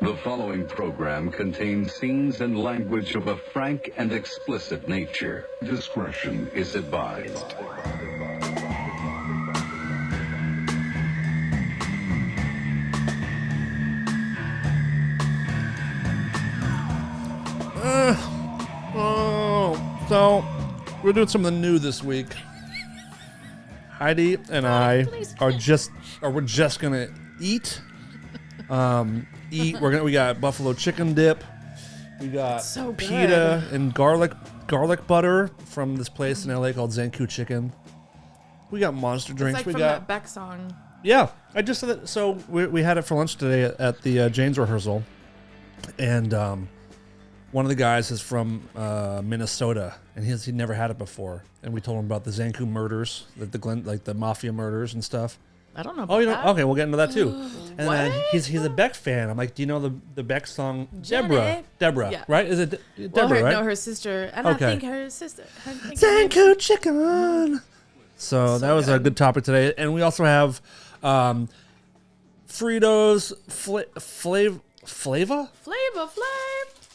The following program contains scenes and language of a frank and explicit nature. Discretion is advised. So we're doing something new this week. Heidi and I we're just gonna eat. We got buffalo chicken dip. We got So good. pita and garlic butter from this place in LA called Zanku Chicken. We got monster drinks. It's like We from got that Beck song. yeah. I just said that. So we had it for lunch today at the Jane's rehearsal, and one of the guys is from Minnesota, and he'd never had it before. And we told him about the Zanku murders, the mafia murders and stuff. I don't know. Oh, you know? that. Okay, we'll get into that too. And then What? he's a Beck fan. I'm like, do you know the Beck song Janet. Deborah, Yeah. right? Is it Well, Deborah, right? No, her sister. And Okay. I think her sister. Zanku Chicken. So that was a good topic today. And we also have Fritos Flava? Flavor Flav.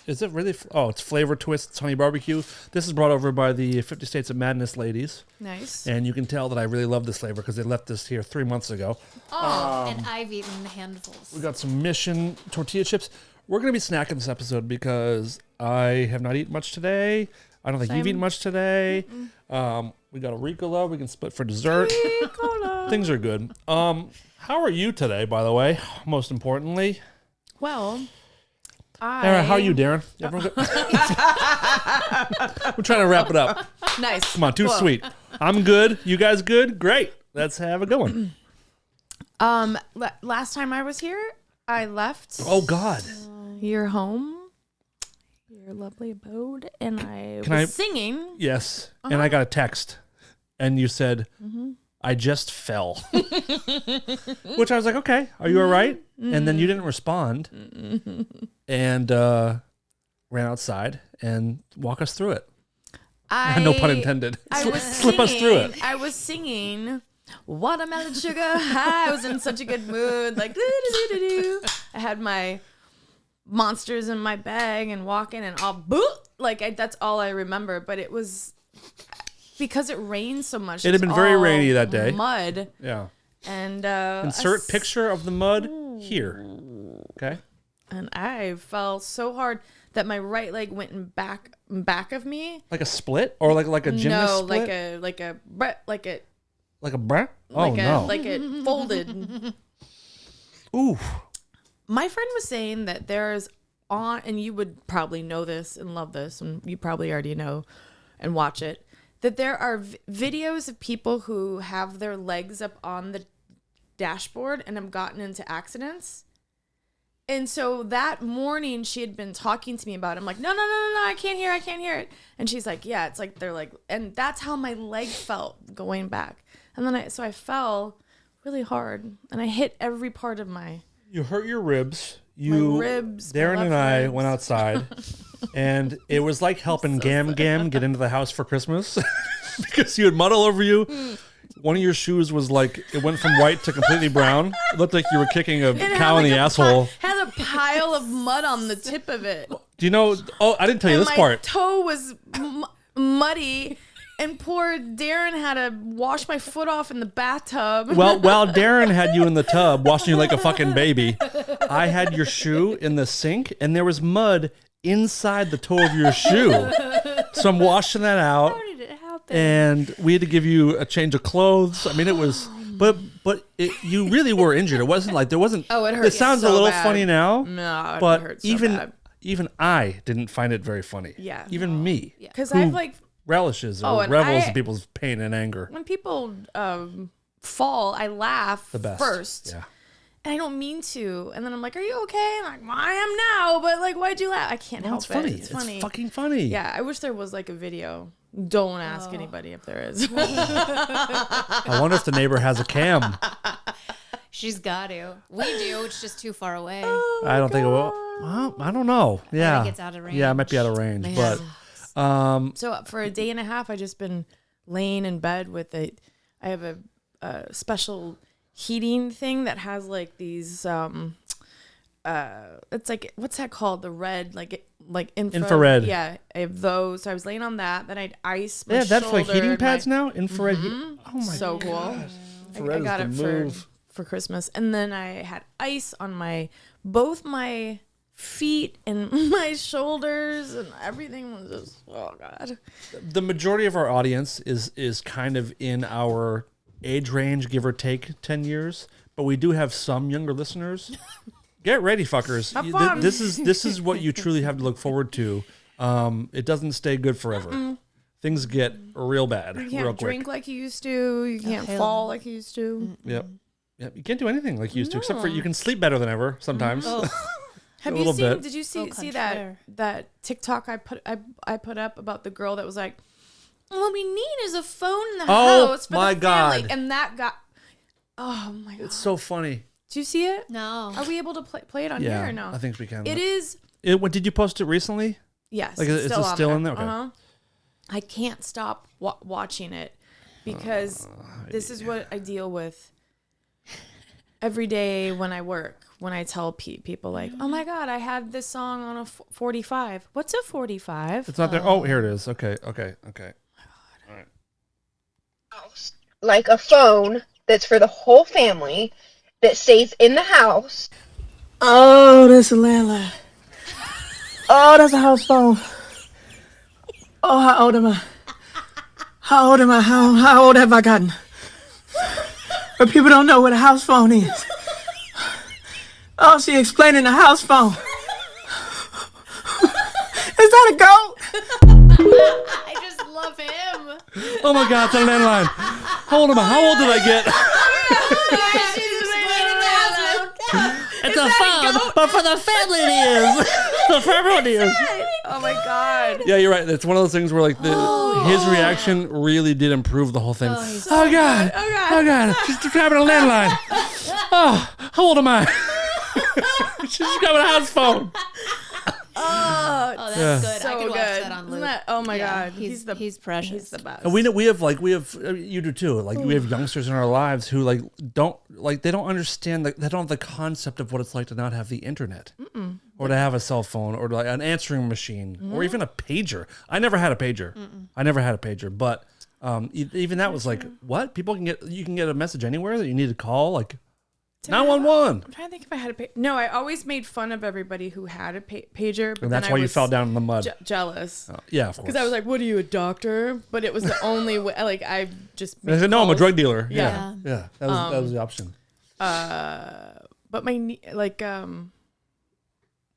Is it really? It's Flavor Twists Honey Barbecue. This is brought over by the 50 States of Madness ladies. Nice. And you can tell that I really love this flavor because they left this here 3 months ago. And I've eaten handfuls. We got some Mission tortilla chips. We're going to be snacking this episode because I have not eaten much today. I don't think you've eaten much today. We got a Ricola we can split for dessert. Things are good. How are you today, by the way? Most importantly. Well, How are you, Darren? Everyone good? We're trying to wrap it up. Nice. Come on, too Cool. sweet. I'm good. You guys good? Great. Let's have it going. Last time I was here, I left Oh, God. your home, your lovely abode, and I Can was I- singing. Yes. And I got a text, and you said, Mm-hmm. I just fell. Which I was like, okay, are you all right? And then you didn't respond and ran outside and walk us through it. No pun intended. I was Slip us through it. I was singing Watermelon Sugar High. I was in such a good mood. Like, doo-doo-doo-doo-doo. I had my monsters in my bag and walking and all that's all I remember. But it was because it rained so much. It had been very all rainy that day. Mud. Yeah. And Insert picture of the mud here. Okay. And I fell so hard that my right leg went in back of me. Like a split or like a gymnast No, split? like a Like a bruh? Oh, no. like it folded. Ooh. My friend was saying that there's and you would probably know this and love this, and you probably already know and watch it, that there are videos of people who have their legs up on the dashboard and have gotten into accidents. And so that morning she had been talking to me about it. I'm like, no, I can't hear it. And she's like, yeah, it's like they're like, and that's how my leg felt going back. And then I fell really hard and I hit every part of my You hurt your ribs. My ribs, my Darren left and I ribs. went outside, and it was like helping Gam get into the house for Christmas because you had mud all over you. One of your shoes was like, it went from white to completely brown. It looked like you were kicking a cow in the asshole. Had a pile of mud on the tip of it. Do you know? Oh, I didn't tell you And this my part. toe was muddy, and poor Darren had to wash my foot off in the bathtub. Well, while Darren had you in the tub washing you like a fucking baby, I had your shoe in the sink, and there was mud inside the toe of your shoe. So I'm washing that out. How did it happen? And we had to give you a change of clothes. I mean, it was, but you really were injured. It wasn't like there wasn't. Oh, it hurt It sounds so a little bad. funny now. No, it but hurt so even bad. even I didn't find it very funny. Yeah. Even me, Because who I've like relishes or and revels I- in people's pain and anger. when people fall, I laugh The best first. Yeah. And I don't mean to. And then I'm like, are you okay? I'm like, well, I am now. But like, why'd you laugh? I can't Well, help it's funny. it. It's funny. It's fucking funny. Yeah, I wish there was like a video. Don't ask anybody if there is. I wonder if the neighbor has a cam. She's got to. We do. It's just too far away. I don't think it will. Well, I don't know. Yeah. it's out of range. Yeah, it might be out of range. Man. But So for a day and a half, I just been laying in bed with it. I have a special heating thing that has like these it's like, what's that called? The red, like Infrared. Yeah, I have those. So I was laying on that. Then I'd ice my Yeah, that's like shoulder heating and pads my, now. Infrared. Oh my so cool. Infrared I got is it the move. for Christmas, and then I had ice on both my feet and my shoulders, and everything was just, oh god. The majority of our audience is kind of in our age range, give or take 10 years, but we do have some younger listeners. Get ready, fuckers. Have fun. This is what you truly have to look forward to. It doesn't stay good forever. Things get real bad You real can't quick. drink like you used to. You can't hell fall no. like you used to. Yep. You can't do anything like you used to, except for you can sleep better than ever sometimes. Have A you little seen? bit. Did you see country that fair. that TikTok I put up about the girl that was like, "What we need is a phone in the Oh, house for my the family," God. and that got. Oh my god! It's so funny. Do you see it? No. Are we able to play it on Yeah, here or no? I think we can. It is. Did you post it recently? Yes. Like, it's is it on still in there? Okay. Uh-huh. I can't stop watching it because this is what I deal with every day when I work. When I tell people like, "Oh my god, I had this song on a 45." What's a 45? It's not there. Oh, here it is. Okay. Like a phone that's for the whole family that stays in the house. Oh, that's a landline. Oh, that's a house phone. Oh, how old am I? How old am I? How old have I gotten? But people don't know what a house phone is. Oh, she explaining the house phone. Is that a goat? I just love him. Oh my God, it's a landline. How old am I? How old did I get? It's a phone, but for the family it is. The family it is. Oh my god. Yeah, you're right. It's one of those things where like his reaction really did improve the whole thing. Oh God. Oh God. She's grabbing a landline. Oh, how old am I? She's grabbing a house phone. Oh, Oh, that's Yeah. good. I so could watch good. that on Isn't loop. that- oh my Yeah, god. he's precious. He's the best. And we have you do too. Like we have youngsters in our lives who they don't understand they don't have the concept of what it's like to not have the internet or to have a cell phone or like an answering machine or even a pager. I never had a pager. But even that was like what you can get a message anywhere that you need to call like 911. I'm trying to think if I had a No, I always made fun of everybody who had a pager. But And that's then why I you was fell down in the mud. jealous. Yeah, of course. Because I was like, what are you, a doctor? But it was the only way. Like, I just And I made said, no, I'm a calls. drug dealer. Yeah. Yeah. That was the option. But my,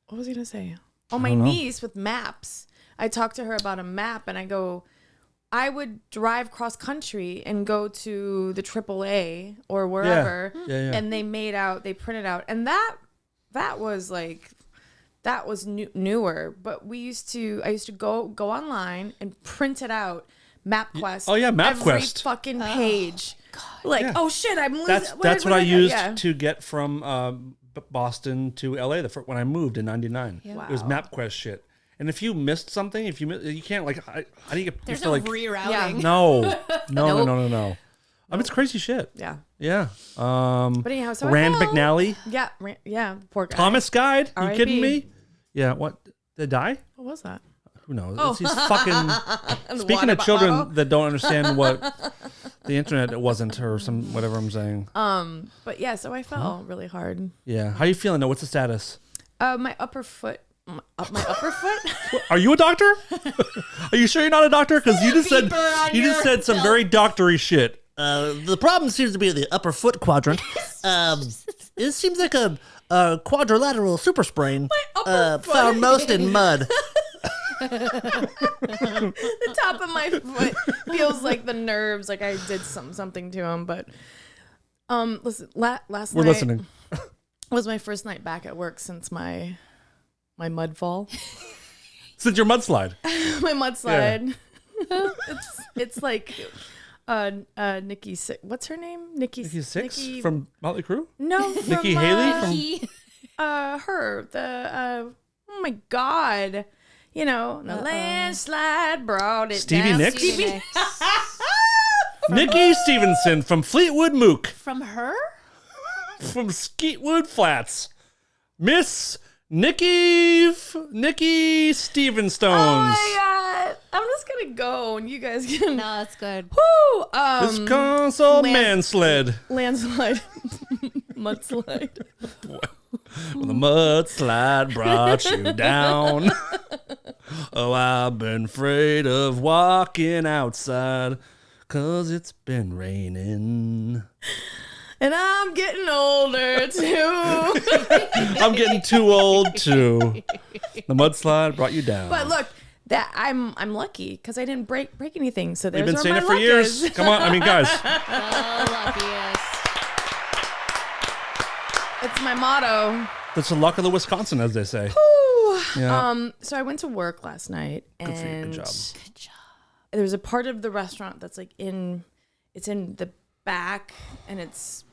what was I going to say? Oh, my don't know. niece with maps. I talked to her about a map and I go, I would drive cross country and go to the AAA or wherever. Yeah. And they printed out. And that was like, that was newer. But I used to go online and print it out. MapQuest. Oh, yeah, Every MapQuest. fucking page. Like, Yeah. oh shit, I'm losing. That's what I used Yeah. to get from Boston to LA when I moved in '99. Yeah. It was MapQuest shit. And if you missed something, you can't like how do you get? There's you no have to, like, rerouting. no. Nope. I mean, it's crazy shit. Yeah. Yeah. But anyhow, so Rand I fell. McNally, Yeah, poor guy. Thomas Guide. You R.I.P. kidding me? Yeah. What? Did die? What was that? Who knows? Oh. He's fucking. Speaking water of children bottle. that don't understand what the internet wasn't or some whatever I'm saying. But yeah, so I fell really hard. Yeah. How you feeling? Though? What's the status? My upper foot. My upper foot? Are you a doctor? Are you sure you're not a doctor? Because you just said some very doctory shit. The problem seems to be the upper foot quadrant. It seems like a quadrilateral super sprain upper foot. found most in mud. The top of my foot feels like the nerves, like I did something to them. But listen, last We're night listening. was my first night back at work since my mud fall. Since your mudslide. My mudslide. It's like Nikki what's her name? Nikki Sixx from Motley Crue? No, Nikki from, Haley from her oh my god, the landslide brought it Stevie down. Nicks? Stevie- Nikki Stevenson from Fleetwood Mook From her? from Skeetwood Flats. Miss Nikki Stevenstones. Oh my god! I'm just gonna go, and you guys can. No, that's good. Woo! Wisconsin mansled. Landslide, mudslide. Well, the mudslide brought you down. Oh, I've been afraid of walking outside 'cause it's been raining. And I'm getting older too. I'm getting too old too. The mudslide brought you down. But look, that I'm lucky because I didn't break anything. So there's We've been where saying my it for luck years. is. Come on, I mean, guys. The luckiest. It's my motto. That's the luck of the Wisconsin, as they say. Yeah. So I went to work last night, Good for you. and Good job. there's a part of the restaurant that's like it's in the back, and it's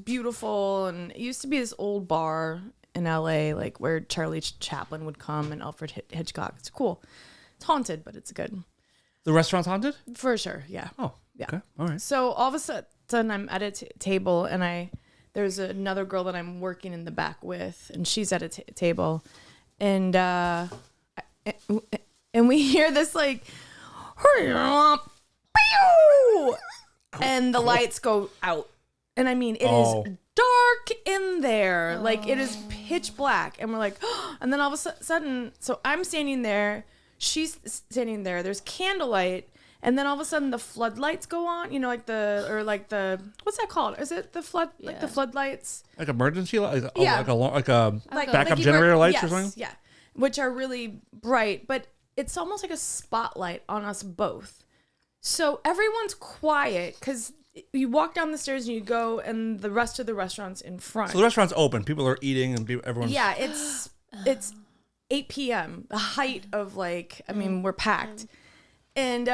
beautiful, and it used to be this old bar in LA, like where Charlie Chaplin would come and Alfred Hitchcock. It's cool. It's haunted, but it's good The restaurant's haunted? for sure. Yeah. Oh, Yeah. okay. All right. So all of a sudden, I'm at a table, and there's another girl that I'm working in the back with, and she's at a table, and we hear this like, and the lights go out, and I mean it Oh. is dark in there, like it is pitch black, and we're like, and then all of a sudden, so I'm standing there, she's standing there, there's candlelight. And then all of a sudden the floodlights go on, like the what's that called? Is it the the floodlights? Like emergency light? Like, Yeah. like a Like backup you generator lights yes, or something? Yeah. Which are really bright, but it's almost like a spotlight on us both. So everyone's quiet because you walk down the stairs and you go, and the rest of the restaurant's in front. So the restaurant's open. People are eating and everyone's... Yeah, it's 8 p.m. The height of we're packed. And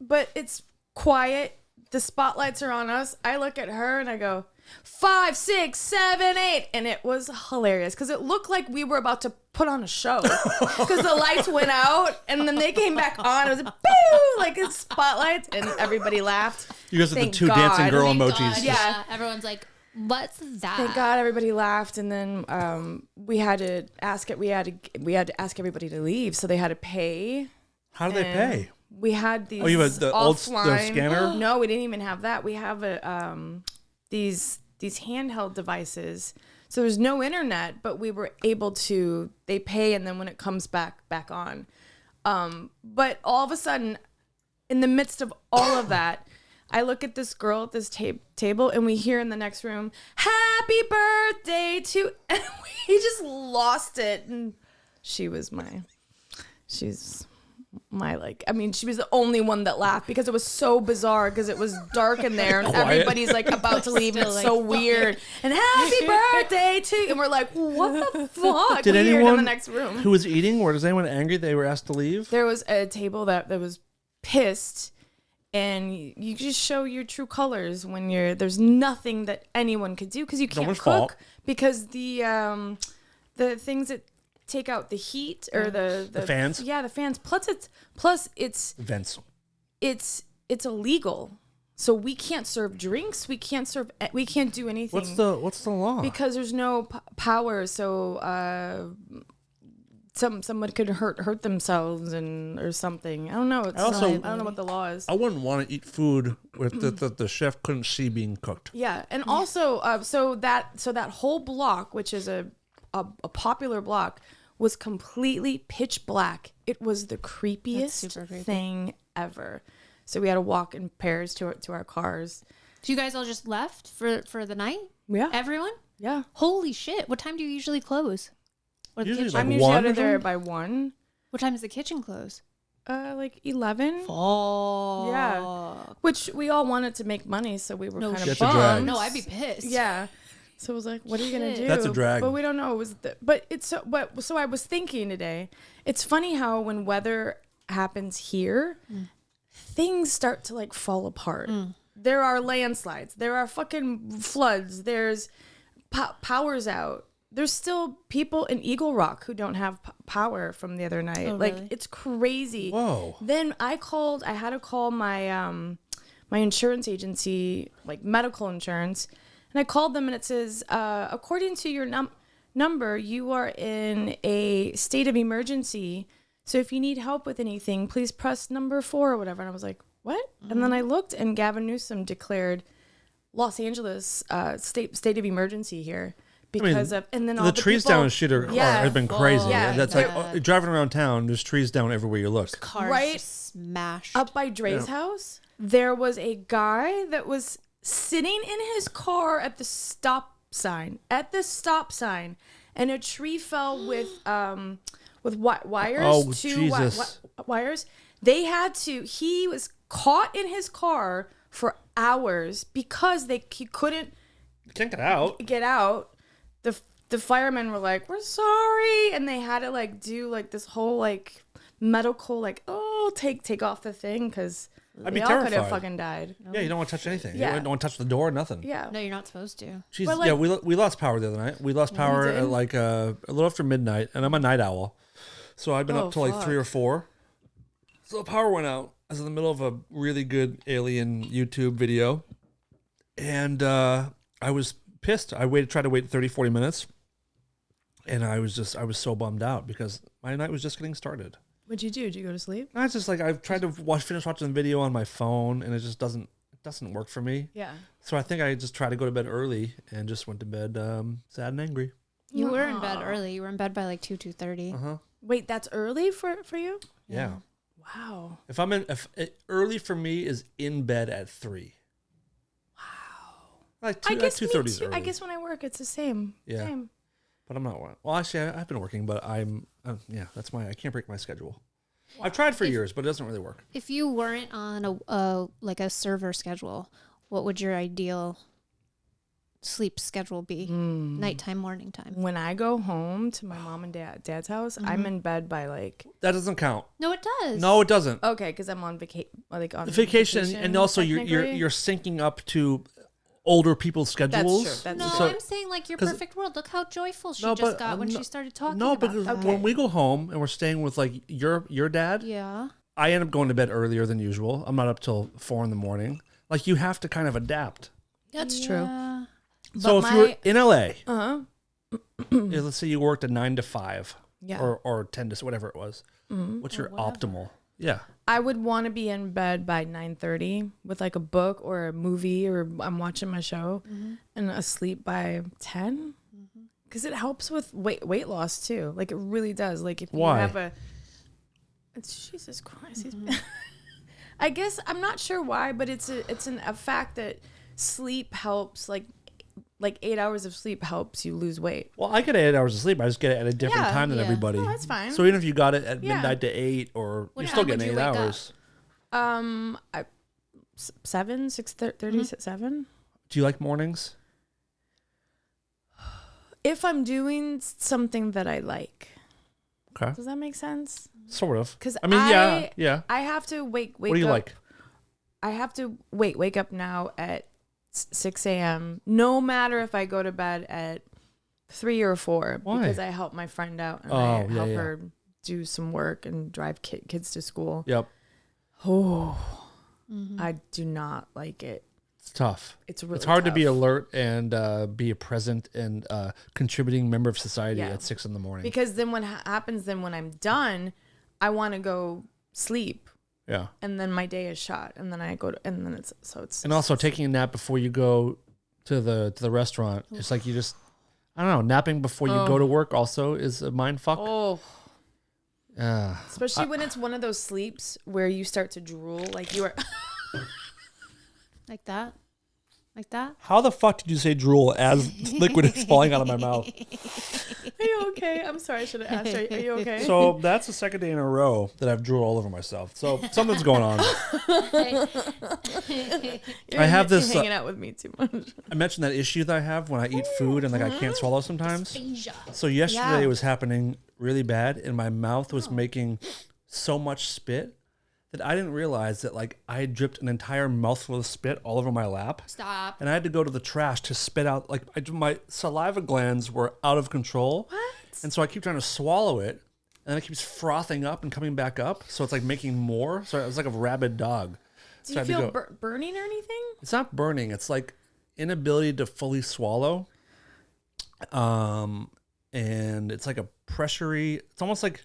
but it's quiet. The spotlights are on us. I look at her and I go, 5, 6, 7, 8, and it was hilarious because it looked like we were about to put on a show because the lights went out and then they came back on. It was boo, like it's spotlights, and everybody laughed. You guys are the Thank two God. dancing girl Thank emojis. God, Yeah. Everyone's like, what's that? Thank God everybody laughed, and then we had to ask everybody to leave, so they had to pay. How do they pay? We had these. Oh, you have the old offline. scanner? No, we didn't even have that. We have these handheld devices. So there's no internet, but we were able to. They pay, and then when it comes back on. But all of a sudden, in the midst of all of that, I look at this girl at this table, and we hear in the next room, "Happy birthday to," and we just lost it. And she was my she was the only one that laughed because it was so bizarre because it was dark in there and everybody's like about to leave and it's so weird. And happy birthday to, and we're like, what the fuck? Did We hear it anyone in the next room? who was eating, or was anyone angry they were asked to leave? There was a table that was pissed, and you just show your true colors when there's nothing that anyone could do because you can't one's cook fault. because the things that take out the heat or the fans? Yeah, the fans. Plus it's Vents. it's illegal. So we can't serve drinks. We can't do anything. What's the law? Because there's no power. So someone could hurt themselves or something. I don't know. I don't know what the law is. I wouldn't want to eat food with the chef couldn't see being cooked. Yeah, and also so that whole block, which is a popular block, was completely pitch black. It was the creepiest super creepy. thing ever. So we had to walk in pairs to our cars. So you guys all just left for the night? Yeah. Everyone? Yeah. Holy shit. What time do you usually close? Or the Usually kitchen? like I'm usually 1 out or of there something? by 1. What time does the kitchen close? Like 11. Oh. Yeah. Which we all wanted to make money, so we were kind shit. of That's a drag. bummed. No, I'd be pissed. Yeah. So it was like, what are you gonna Shit. do? That's a drag. But we don't know. It was, so I was thinking today. It's funny how when weather happens here, things start to like fall apart. There are landslides. There are fucking floods. There's powers out. There's still people in Eagle Rock who don't have power from the other night. Oh, Like really? it's crazy. Whoa. Then I had to call my my insurance agency, like medical insurance, and I called them and it says, according to your number, you are in a state of emergency. So if you need help with anything, please press number 4 or whatever. And I was like, what? And then I looked, and Gavin Newsom declared Los Angeles state of emergency here because of, and then all The the trees people, down in shit have been crazy. Yeah. That's like driving around town. There's trees down everywhere you look. Cars Right just smashed. up by Dre's house. There was a guy that was sitting in his car at the stop sign, and a tree fell with wires. Oh, two Jesus. wires. They had to. He was caught in his car for hours because he couldn't Can't get out. get out. The firemen were like, "We're sorry," and they had to like do like this whole like medical like, "Oh, take off the thing," because I'd be they all could have terrified. fucking died. Yeah, you don't want to touch anything. Yeah. You don't want to touch the door, nothing. Yeah. No, you're not supposed to. Jeez, But, like- yeah, we lost power the other night. We lost power did? at like a little after midnight, and I'm a night owl, so I've been Oh, up till like fuck. 3 or 4. So the power went out. I was in the middle of a really good alien YouTube video, and I was pissed. I tried to wait 30, 40 minutes, and I was so bummed out because my night was just getting started. What'd you do? Did you go to sleep? No, it's just like I've tried to finish watching the video on my phone, and it just doesn't work for me. Yeah. So I think I just tried to go to bed early and just went to bed sad and angry. You were in bed early. You were in bed by like 2:30. Uh-huh. Wait, that's early for you? Yeah. Wow. Early for me is in bed at 3. Wow. Like I guess 2:30 me is too. early. I guess when I work, it's the same. Yeah. Same. But I'm not. Well, actually, I've been working, but I'm. Yeah, that's I can't break my schedule. I've tried for years, but it doesn't really work. If you weren't on a server schedule, what would your ideal sleep schedule be? Nighttime, morning time? When I go home to my mom and dad's house, I'm in bed by like That doesn't count. No, it does. No, it doesn't. okay, because I'm on on Vacation, and also you're technically. you're syncing up to older people's schedules. That's true. No, So- I'm saying like your 'cause- perfect world. Look how joyful she No, just but, got when no- she started talking No, about because that. when we go home and we're staying with like your dad, Yeah. I end up going to bed earlier than usual. I'm not up till 4 in the morning. Like you have to kind of adapt. That's true. Yeah. So But if you were my- in LA, Uh-huh. let's say you worked a 9 to 5, Yeah. or 10 to whatever it was. What's your optimal? Yeah. I would want to be in bed by 9:30 with like a book or a movie, or I'm watching my show, and asleep by 10. Because it helps with weight loss too. Like it really does. Like if Why? you have it's Jesus Christ. I guess I'm not sure why, but it's a fact that sleep helps. Like 8 hours of sleep helps you lose weight. Well, I get 8 hours of sleep. I just get it at a different Yeah, time than yeah. everybody. Oh, that's fine. So even if you got it at Yeah. midnight to 8, or What you're still time would getting you 8 wake up? hours. 7, 6:37. Do you like mornings? If I'm doing something that I like, Okay. does that make sense? Sort of. Because I mean, yeah. I have to wake What do you up. like? I have to wake up now at 6 a.m. No matter if I go to bed at 3 or 4, Why? because I help my friend out and Oh, I yeah, help yeah. her do some work and drive kids to school. Yep. Oh, I do not like it. It's tough. It's really It's hard to be tough. alert and be a present and contributing member of society Yeah. at 6 in the morning. Because then what happens then when I'm done, I want to go sleep, Yeah. and then my day is shot, and then I go to, and then it's And also taking a nap before you go to the restaurant. It's like you just, I don't know, napping before you go to work also is a mind fuck. oh. Yeah. Especially when it's one of those sleeps where you start to drool, like you are. Like that? Like that? How the fuck did you say drool as liquid is falling out of my mouth? Are you okay? I'm sorry, I should have asked. Are you okay? So that's the second day in a row that I've drooled all over myself. So something's going on. I have this. You're hanging out with me too much. I mentioned that issue that I have when I eat food and like I can't swallow sometimes. So yesterday Yeah. it was happening really bad, and my mouth was making so much spit that I didn't realize that like I had dripped an entire mouthful of spit all over my lap. Stop. And I had to go to the trash to spit out. Like my saliva glands were out of control. What? And so I keep trying to swallow it, and it keeps frothing up and coming back up. So it's like making more. So it was like a rabid dog. Do So I you had to feel go- burning or anything? It's not burning. It's like inability to fully swallow. and it's like a pressury. It's almost like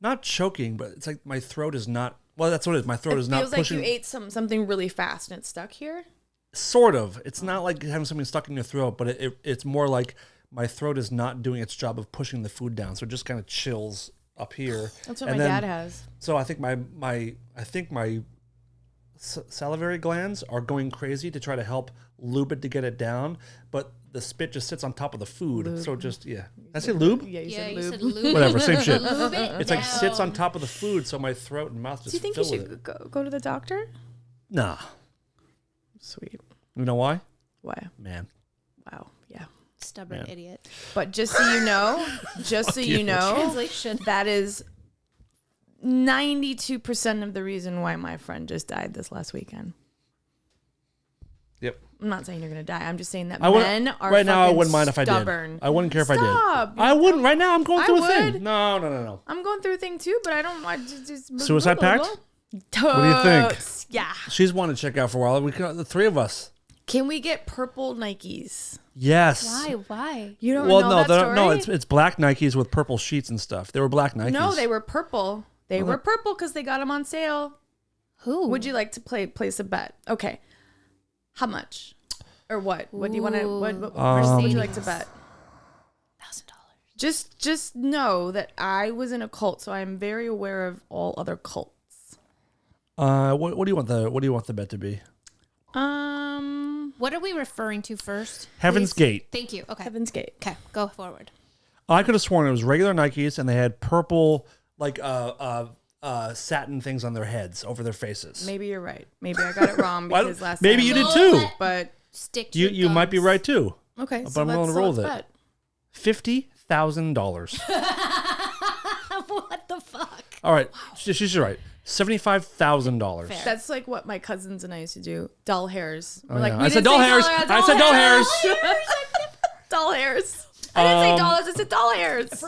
not choking, but it's like my throat is not. Well, that's what it is. My throat is not feels like pushing. you ate something really fast and it's stuck here. Sort of. It's not like having something stuck in your throat, but it's more like my throat is not doing its job of pushing the food down, so it just kind of chills up here. That's what And my then- dad has. So I think my salivary glands are going crazy to try to help lube it to get it down, but the spit just sits on top of the food. So just Did I say lube? Yeah, you Yeah, said you lube. said lube. Whatever, same shit. Lube it It's like sits on down. top of the food, so my throat and mouth just Do you think you fill with should it. go to the doctor? Nah. Sweet. You know why? Why? Man. Wow. Yeah. Stubborn idiot. But just so you know, Translation. that is 92% of the reason why my friend just died this last weekend. Yep. I'm not saying you're gonna die. I'm just saying that I would, men are right now, I fucking wouldn't mind if stubborn. I did. I wouldn't care if Stop. I did. I wouldn't. Right now, I'm going I through a would. thing. No. I'm going through a thing too, but I don't. I just Suicide pact? What do you think? Yeah. She's wanted to check out for a while. We can, the three of us. Can we get purple Nikes? Yes. Why? You don't Well, know no, that story? no. It's black Nikes with purple sheets and stuff. They were black Nikes. No, they were purple. They were purple because they got them on sale. Who? Would you like to place a bet? Okay. How much? Or what? What do you want to? What would you like to bet? $1,000. Just know that I was in a cult, so I'm very aware of all other cults. What do you want the bet to be? What are we referring to first? Heaven's Please. Gate. Thank you. Okay. Heaven's Gate. Okay, go forward. I could have sworn it was regular Nikes, and they had purple like satin things on their heads over their faces. Maybe you're right. Maybe I got it wrong Why- because last maybe time. you did too. But Stick to You your might be guns. right too. okay, But so I'm willing let's, to roll let's with it. bet. $50,000. What the fuck? All right, she's right. $75,000. Fair. That's like what my cousins and I used to do. Doll hairs. We're Oh, like, yeah. we I said didn't doll say hairs. I said doll hairs. Doll hairs. I didn't say dollars. I said doll hairs.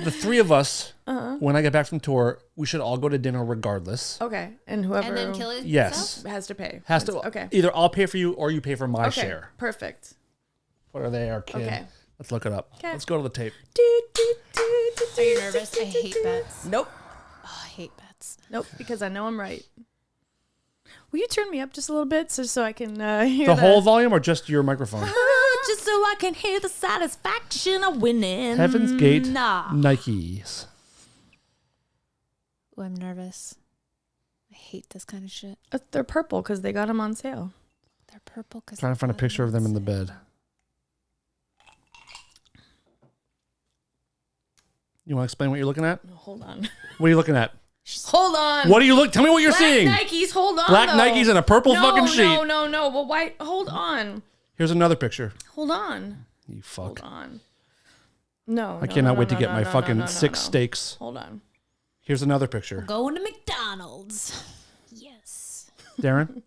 The three of us, Uh-huh. when I get back from tour, we should all go to dinner regardless. Okay, and whoever And then kill it. Yes. has to pay. Has to. Okay. Either I'll pay for you or you pay for my Okay. share. Perfect. What are they, our kid? Okay. Let's look it up. Okay. Let's go to the tape. Are you nervous? I hate bets. Nope. Oh, I hate bets. Nope. Because I know I'm right. Will you turn me up just a little bit so I can hear The whole volume or just your microphone? just so I can hear the satisfaction of winning. Heaven's Gate Nah. Nikes. Oh, I'm nervous. I hate this kind of shit. They're purple because they got them on sale. They're purple because Trying to find a picture of them in the bed. You want to explain what you're looking at? Hold on. What are you looking at? Hold on. What do you look? Tell me what you're Black seeing. Nikes. Hold on. Black though. Nikes and a purple fucking sheet. No. Well, why? Hold on. Here's another picture. Hold on. You fuck. Hold on. No. I cannot wait to get my fucking six steaks. Hold on. Here's another picture. Going to McDonald's. Yes. Darren,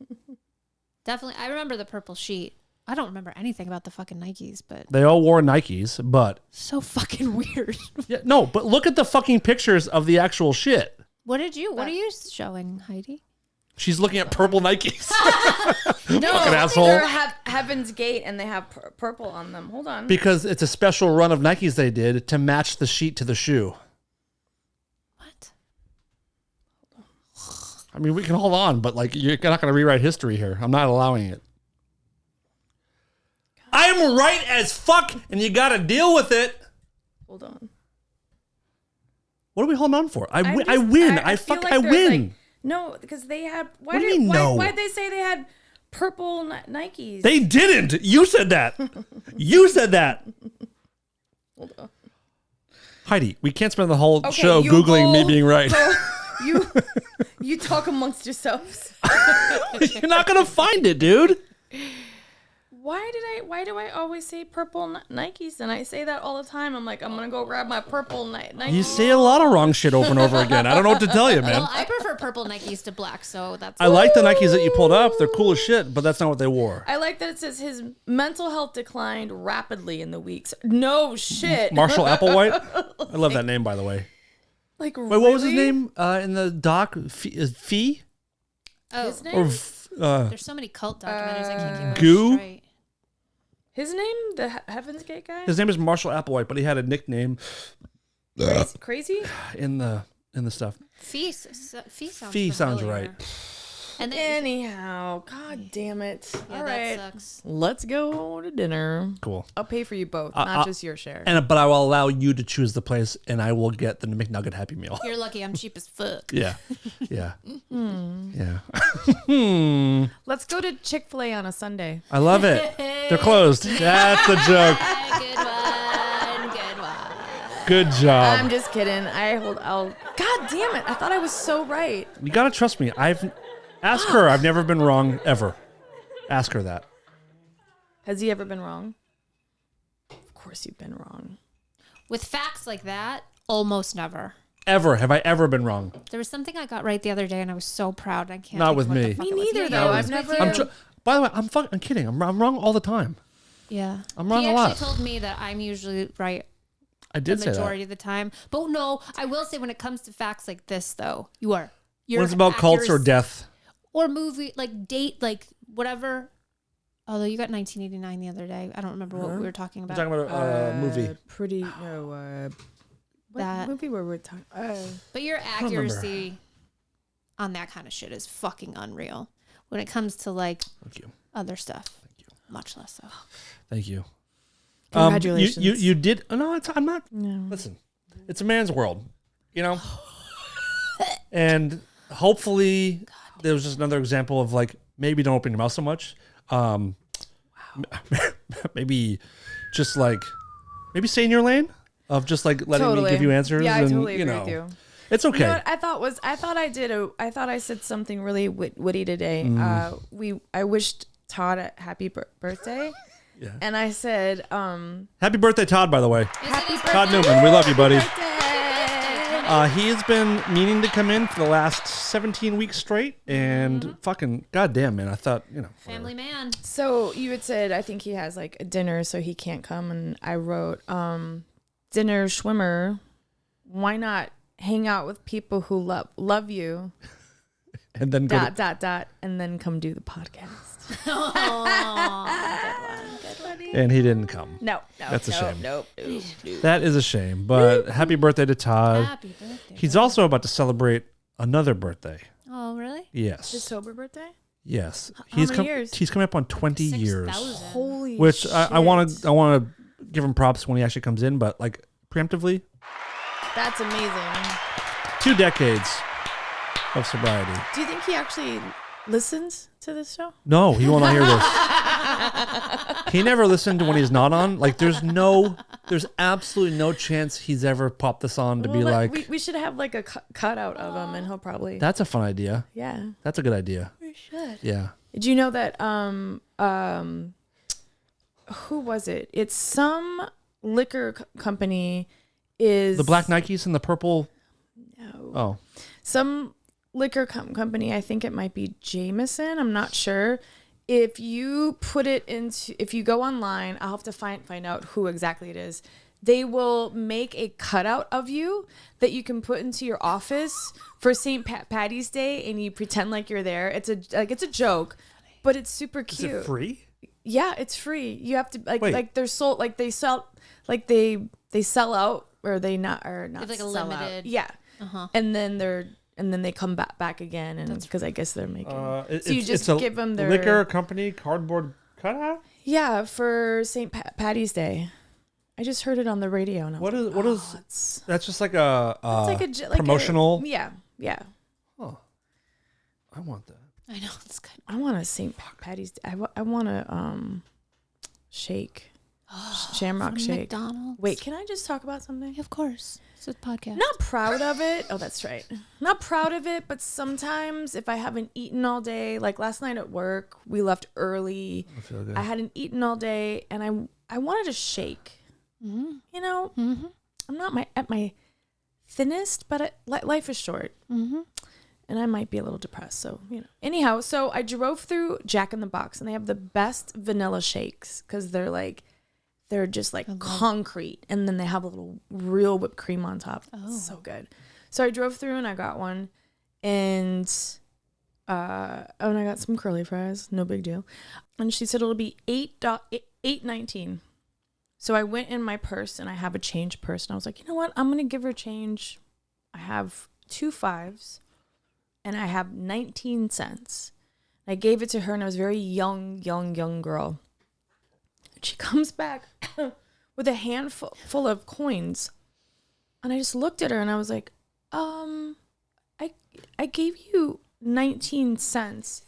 Definitely. I remember the purple sheet. I don't remember anything about the fucking Nikes, but they all wore Nikes, but so fucking weird. yeah, no. But look at the fucking pictures of the actual shit. What are you showing, Heidi? She's looking at purple Nikes. No, Fucking asshole. they're Heaven's Gate and they have purple on them. Hold on. Because it's a special run of Nikes they did to match the sheet to the shoe. What? I mean, we can hold on, but like you're not going to rewrite history here. I'm not allowing it. I'm right as fuck, and you got to deal with it. Hold on. What are we holding on for? I win. I feel like I there's, win. like- no, because they had. Why What do you mean, no? Why'd they say they had purple Nikes? They didn't. You said that. You said that. Hold on. Heidi, we can't spend the whole Okay, show you Googling me go- being right. You talk amongst yourselves. You're not going to find it, dude. Why do I always say purple Nikes? And I say that all the time. I'm like, I'm gonna go grab my purple Nikes. You say a lot of wrong shit over and over again. I don't know what to tell you, man. Well, I prefer purple Nikes to black, so that's. I like the Nikes that you pulled up. They're cool as shit, but that's not what they wore. I like that it says his mental health declined rapidly in the weeks. No shit. Marshall Applewhite. I love that name, by the way. Like, Wait, what was his really? name in the doc? Fee? Oh, His name? Or there's so many cult documentaries. I can't keep them Goo? straight. His name, the Heaven's Gate guy? His name is Marshall Applewhite, but he had a nickname Crazy? in the stuff. Fee sounds Fee sounds familiar. right. And then, Anyhow, god damn it. yeah, All that right. sucks. Let's go to dinner. Cool. I'll pay for you both, not just your share. But I will allow you to choose the place, and I will get the McNugget Happy Meal. You're lucky I'm cheap as fuck. Yeah, yeah, yeah. Let's go to Chick-fil-A on a Sunday. I love it. They're closed. That's the joke. Good one. Good one. Good job. I'm just kidding. God damn it. I thought I was so right. You gotta trust me. Ask her. I've never been wrong ever. Ask her that. Has he ever been wrong? Of course you've been wrong. With facts like that, almost never. Ever have I ever been wrong? There was something I got right the other day, and I was so proud. I can't. Not think with of what the me. fuck Me it was. neither, Yeah, though. it I've was never- with you. By the way, I'm kidding. I'm wrong all the time. Yeah, I'm wrong he a actually lot. told me that I'm usually right I the did say majority that. of the time. But no, I will say when it comes to facts like this, though, your When it's about cults or accuracy- death. or movie, like date, like whatever. Although you got 1989 the other day, I don't remember what we were talking I'm about. talking about a movie. What That- movie were we talking? But your remember. accuracy on that kind of shit is fucking unreal. When it comes to like Thank you. other stuff, much less so. Thank you. Congratulations. You did. No, I'm not. Listen, it's a man's world, you know. And hopefully, there was just another example of like maybe don't open your mouth so much. Maybe just like maybe stay in your lane of just like letting me give you answers. Yeah, I and, totally you agree know, with you. It's okay. You know what I thought I said something really witty today. I wished Todd a happy birthday. Yeah. And I said, Happy birthday, Todd! By the way, happy Todd Newman, we love you, buddy. birthday. He has been meaning to come in for the last 17 weeks straight, and fucking goddamn, man, I thought, you know, Family man. So you had said, I think he has like a dinner, so he can't come. And I wrote, dinner Schwimmer, why not hang out with people who love you, and then go and then come do the podcast. and he didn't come. No, That's a shame. Nope. That is a shame, but happy birthday to Todd. Happy birthday. He's also about to celebrate another birthday. Oh, really? Yes. His sober birthday? Yes. many years? He's coming up on 20 years. 6,000. Holy Which shit. I want to give him props when he actually comes in, but like preemptively, That's amazing. 2 decades of sobriety. Do you think he actually listens to this show? No, he will not hear this. He never listened to when he's not on. Like there's absolutely no chance he's ever popped this on to be like, we should have like a cutout of him, and he'll probably that's a fun idea. yeah. That's a good idea. We should. Yeah. Did you know that who was it? It's some liquor company is The black Nikes and the purple. No. Oh, Some liquor company, I think it might be Jameson, I'm not sure. If you go online, I'll have to find out who exactly it is. They will make a cutout of you that you can put into your office for St. Patty's Day, and you pretend like you're there. It's a joke, but it's super is cute. it free? Yeah, it's free. You have to Wait. like they're sold, like they sell, like they sell out, or they not It's like a sell out. limited- Yeah, Uh-huh. and then they come back again, and because I guess they're making It's, so you just it's a give them their liquor company cardboard cutout. for St. Patty's Day. I just heard it on the radio, and I was What is like, what oh, is? it's That's just like a, like a like promotional. yeah. I want that. I know, it's good. I want a St. Patty's Day. I want a shake, Shamrock From shake. McDonald's. Wait, can I just talk about something? Of course. It's a podcast. Not proud of it. Oh, that's right. Not proud of it, but sometimes if I haven't eaten all day, like last night at work, we left early. I feel good. I hadn't eaten all day, and I wanted a shake. Mm-hmm. You know, Mm-hmm. I'm not at my thinnest, but life is short, Mm-hmm. and I might be a little depressed. So anyhow, so I drove through Jack in the Box, and they have the best vanilla shakes because they're just like concrete, and then they have a little real whipped cream on top. Oh. So good. So I drove through and I got one, and and I got some curly fries, no big deal. And she said it'll be $8.19. So I went in my purse and I have a change purse, and I was like, you know what? I'm gonna give her change. I have 2 5s, and I have 19 cents. I gave it to her, and I was a very young girl. She comes back with a handful full of coins, and I just looked at her and I was like, I gave you 19 cents,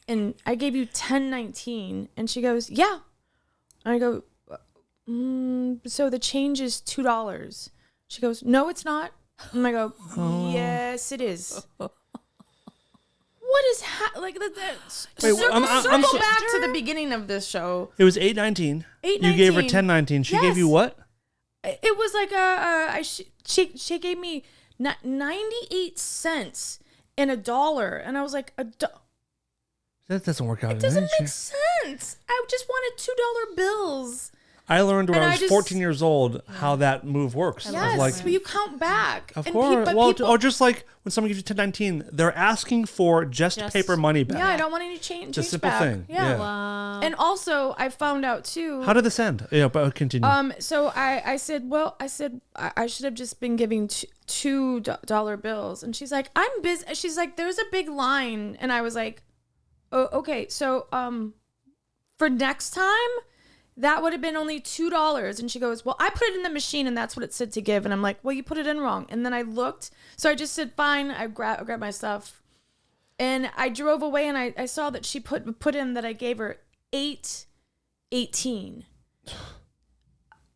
and I gave you 10.19, and she goes, yeah. And I go, so the change is $2. She goes, no, it's not. And I go, yes, it is. What is like circle back to the beginning of this show. It was $8.19. You gave her $10.19. She gave you what? It was like she gave me 98 cents and $1, and I was like, that doesn't work out. It doesn't make sense. I just wanted $2 bills. I learned when I was 14 years old how that move works. Yes, like, but you count back. Of course. Just like when someone gives you $10.19, they're asking for just paper money back. Yeah, I don't want any change. It's a simple back. thing. Yeah. Wow. And also, I found out too. How did this end? Yeah, but continue. So I said I should have just been giving $2 bills, and she's like, I'm busy. She's like, there's a big line, and I was like, oh, okay. So for next time, that would have been only $2. And she goes, well, I put it in the machine and that's what it said to give. And I'm like, well, you put it in wrong. And then I looked. So I just said, fine. I grabbed my stuff and I drove away, and I saw that she put in that I gave her $8.18.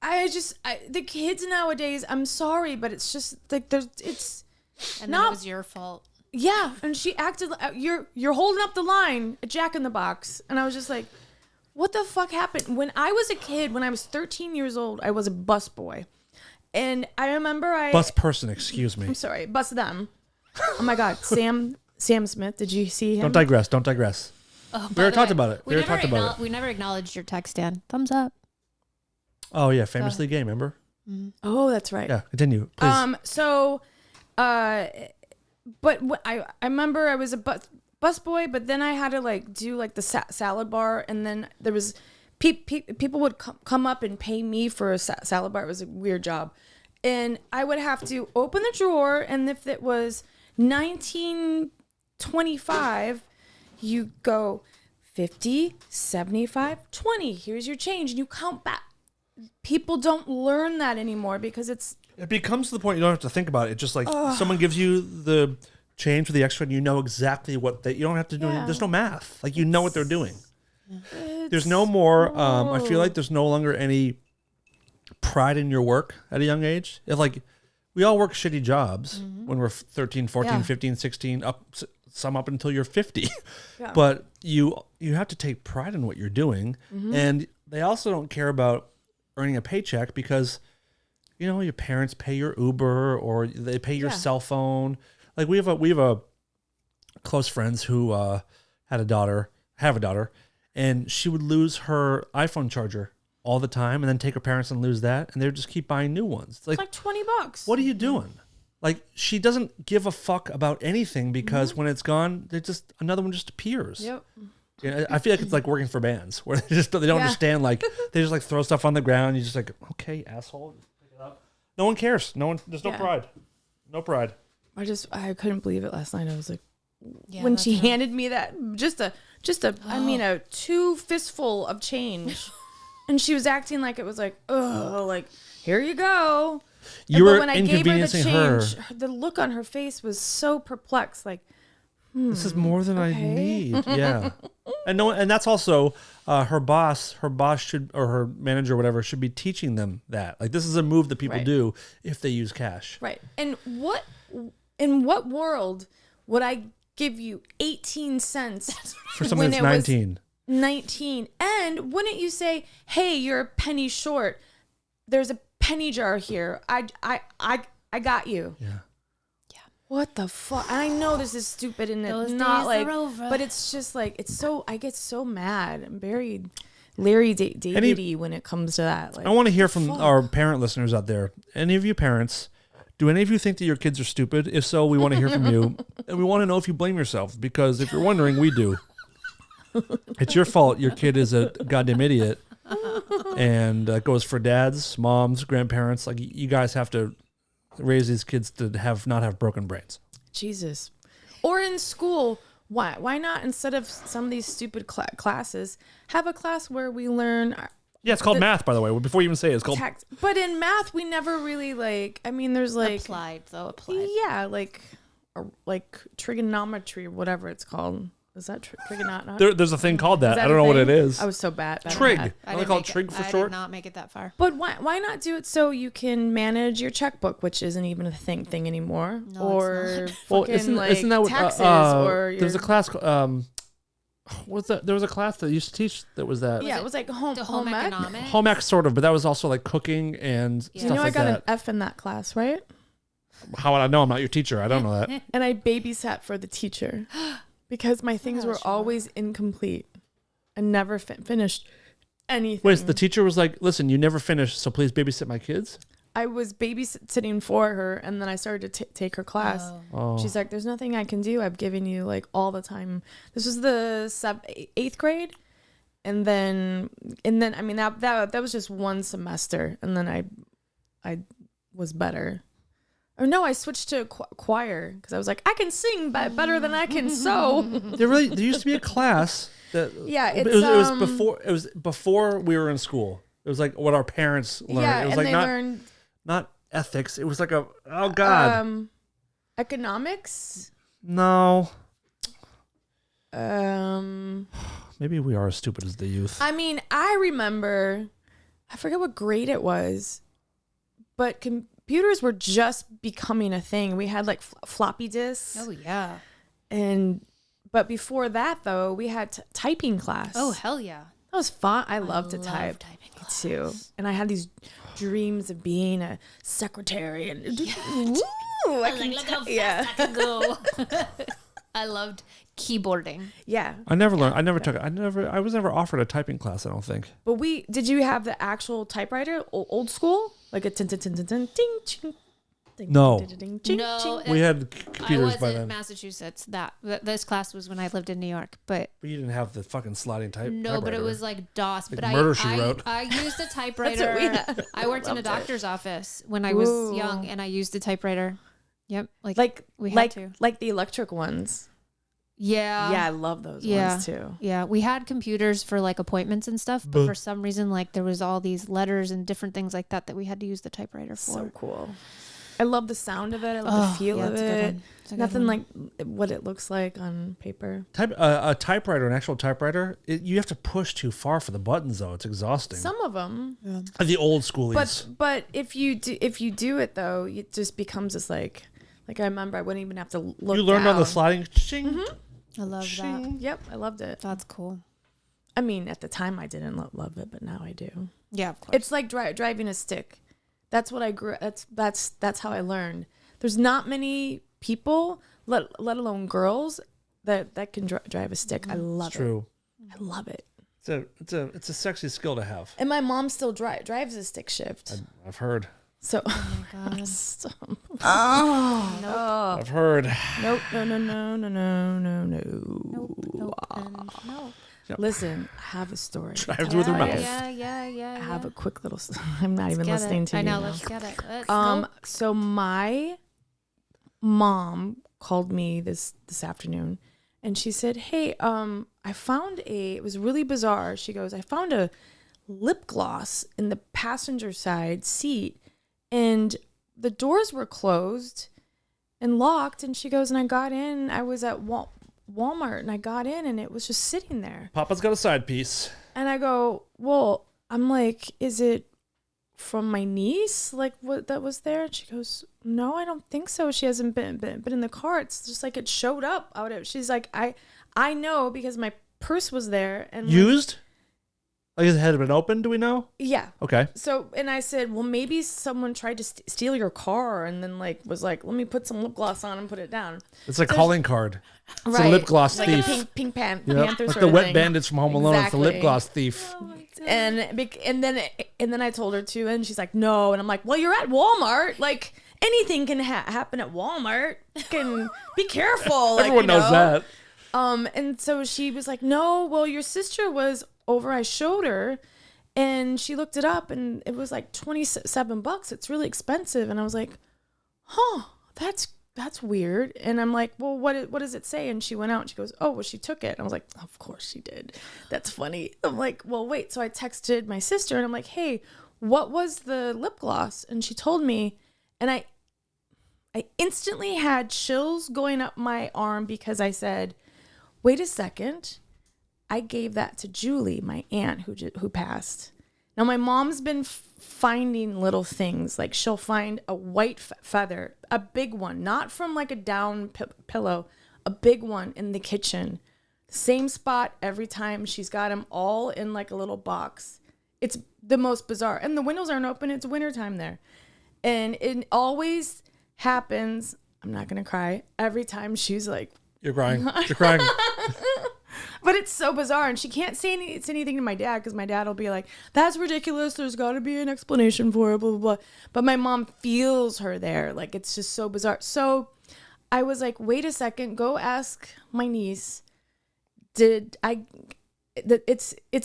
The kids nowadays, I'm sorry, but it's just like it's and not, it was your fault. Yeah. And she acted like you're holding up the line, a Jack in the Box. And I was just like, what the fuck happened? When I was a kid, when I was 13 years old, I was a bus boy. And I remember Bus person, excuse me. I'm sorry, bus them. Oh my God, Sam Smith, did you see him? Don't digress. Oh, we already talked about it. We never acknowledged your text, Dan. Thumbs up. Oh, yeah, famously gay, remember? Oh, that's right. Yeah, continue, please. But I remember I was a bus boy, but then I had to do the salad bar, and then there was people would come up and pay me for a salad bar. It was a weird job, and I would have to open the drawer, and if it was $19.25, you go 50, 75, 20. Here's your change, and you count back. People don't learn that anymore because it becomes to the point you don't have to think about it. It's just like someone gives you the change for the extra, and you know exactly what you don't have to do. Yeah. There's no math. Like, you know what they're doing. There's no more. I feel like there's no longer any pride in your work at a young age. We all work shitty jobs when we're 13, 14, 15, 16, some up until you're 50. Yeah. But you have to take pride in what you're doing. And they also don't care about earning a paycheck because, your parents pay your Uber or they pay your cell phone. Like, we have a close friends who have a daughter, and she would lose her iPhone charger all the time, and then take her parents and lose that, and they would just keep buying new ones. It's like $20. What are you doing? Like, she doesn't give a fuck about anything because when it's gone, another one just appears. Yep. Yeah, I feel like it's like working for bands where they don't understand. Like, they just throw stuff on the ground. You just okay, asshole, pick it up. No one cares. There's no pride. No pride. I couldn't believe it last night. I was like, when she handed me that, a 2 fistful of change, and she was acting like it was here you go. You were when I gave her the inconveniencing change, her. the look on her face was so perplexed. This is more than I need. Yeah. And that's also her boss should, or her manager or whatever, should be teaching them that. Like, this is a move that people do if they use cash. Right. And in what world would I give you 18 cents for something that's 19? 19. And wouldn't you say, hey, you're a penny short. There's a penny jar here. I got you. Yeah. What the fuck? And I know this is stupid and it's not but it's just I get so mad. I'm very Larry David-y when it comes to that. I want to hear from our parent listeners out there. Any of you parents, Do any of you think that your kids are stupid? If so, we want to hear from you. And we want to know if you blame yourself, because if you're wondering, we do. It's your fault your kid is a goddamn idiot. And that goes for dads, moms, grandparents. Like, you guys have to raise these kids to not have broken brains. Jesus. Or in school, why not, instead of some of these stupid classes, have a class where we learn... Yeah, it's called math, by the way. Before you even say it, it's called... But in math, we never really, like... I mean, there's like... Applied. Yeah, like trigonometry or whatever it's called. Is that trigonometry? There's a thing called that. I don't know what it is. I was so bad. Trig. I call it trig for short. I did not make it that far. But why not do it so you can manage your checkbook, which isn't even a thing anymore, No, or it's fucking Well, isn't that what taxes, or there's a class what's that? There was a class that used to teach that was that. it was like home ec. economics. Home ec, sort of, but that was also like cooking and You stuff know, like I got that. an F in that class, right? How would I know? I'm not your teacher. I don't know that. And I babysat for the teacher because my things were always incomplete and never finished anything. Wait, so the teacher was like, "Listen, you never finished, so please babysit my kids." I was babysitting for her, and then I started to take her class. Oh. She's like, "There's nothing I can do. I've given you like all the time." This was the 8th grade, and then I mean that was just one semester, and then I was better. Or no, I switched to choir because I was like, I can sing better than I can sew. There used to be a class that it was before we were in school. It was like what our parents learned. Yeah, it was and like they learned not ethics. It was like oh god. Economics. No. Um, Maybe we are as stupid as the youth. I mean, I remember, I forget what grade it was, but computers were just becoming a thing. We had like floppy disks. Oh yeah. But before that though, we had typing class. Oh hell yeah. That was fun. I loved to love type typing too. And I had these dreams of being a secretary and ooh, I can look how fast yeah. I can go. I loved keyboarding. Yeah. I never learned. I was never offered a typing class, I don't think. But did you have the actual typewriter, old school? Like a tin tin tin tin tin ding ching. Ding, No. ding, ding, ching, No, ching. We had I computers was by in then. Massachusetts. This class was when I lived in New York, but But you didn't have the fucking sliding typewriter. but it was like DOS. Like But Murder, She Wrote. Oh, I used a That's typewriter. what we had. I worked in a Loved it. doctor's office when I was Ooh. young, and I used a typewriter. Yep, Like we had to. like the electric ones. Yeah, Yeah, I love those yeah. ones too. Yeah, we had computers for like appointments and stuff, but for some reason, like there was all these letters and different things like that we had to use the typewriter for. So cool. I love the sound of it. I love the feel yeah, of it's a good it. one. It's a good Nothing one. like what it looks like on paper. A typewriter, an actual typewriter. You have to push too far for the buttons, though. It's exhausting. Some of them, The old schoolies. but if you do it though, it just becomes this like I remember I wouldn't even have to look. You learned on the down. sliding. Ching. I love that. Yep, I loved it. That's cool. I mean, at the time I didn't love it, but now I do. Yeah, of course. It's like driving a stick. That's what I grew. That's how I learned. There's not many people, let alone girls, that can drive a stick. I love True. it. I love it. It's a sexy skill to have. And my mom still drives a stick shift. I've heard. So God. Stop. I've heard. Nope. No. No. Listen, I have a story. Drives with her mouth. Yeah. I have a quick little. I'm not even listening to I you. know. now. Let's get it. Let's go. So my mom called me this afternoon, and she said, "Hey, I found it was really bizarre." She goes, "I found a lip gloss in the passenger side seat, and the doors were closed and locked." And she goes, "And I got in. I was at Walmart, and I got in, and it was just sitting there." Papa's got a side piece. And I go, "Well," I'm like, "Is it from my niece, like what that was there?" And she goes, "No, I don't think so. She hasn't been in the car. It's just like it showed up out of." She's like, I know because my purse was there and Used? Like it had been open, do we know? yeah. Okay. So, and I said, "Well, maybe someone tried to steal your car and then like was like, let me put some lip gloss on and put it down." It's a calling card. It's a Right. lip gloss Like thief. a pink Yep. panther Like sort the of wet thing. bandits from Home Alone. It's the lip Exactly. gloss thief. And then I told her to, and she's like, "No," and I'm like, "Well, you're at Walmart, like, anything can happen at Walmart. Can be careful. Like, Everyone knows that. And so she was like, no, well, your sister was over. I showed her and she looked it up and it was like $27. It's really expensive. And I was like, huh, that's weird. And I'm like, well, what does it say? And she went out and she goes, oh, well, she took it. And I was like, of course she did. That's funny. I'm like, well, wait. So I texted my sister and I'm like, hey, what was the lip gloss? And she told me, and I instantly had chills going up my arm because I said, wait a second. I gave that to Julie, my aunt who passed. Now, my mom's been finding little things. Like she'll find a white feather, a big one, not from like a down pillow, a big one in the kitchen. Same spot every time. She's got them all in like a little box. It's the most bizarre. And the windows aren't open. It's wintertime there. And it always happens. I'm not going to cry. Every time she's like, You're crying. You're crying. but it's so bizarre. And she can't say anything to my dad because my dad will be like, that's ridiculous. There's got to be an explanation for it, blah, blah, blah. But my mom feels her there. Like, it's just so bizarre. So I was like, wait a second. Go ask my niece. It's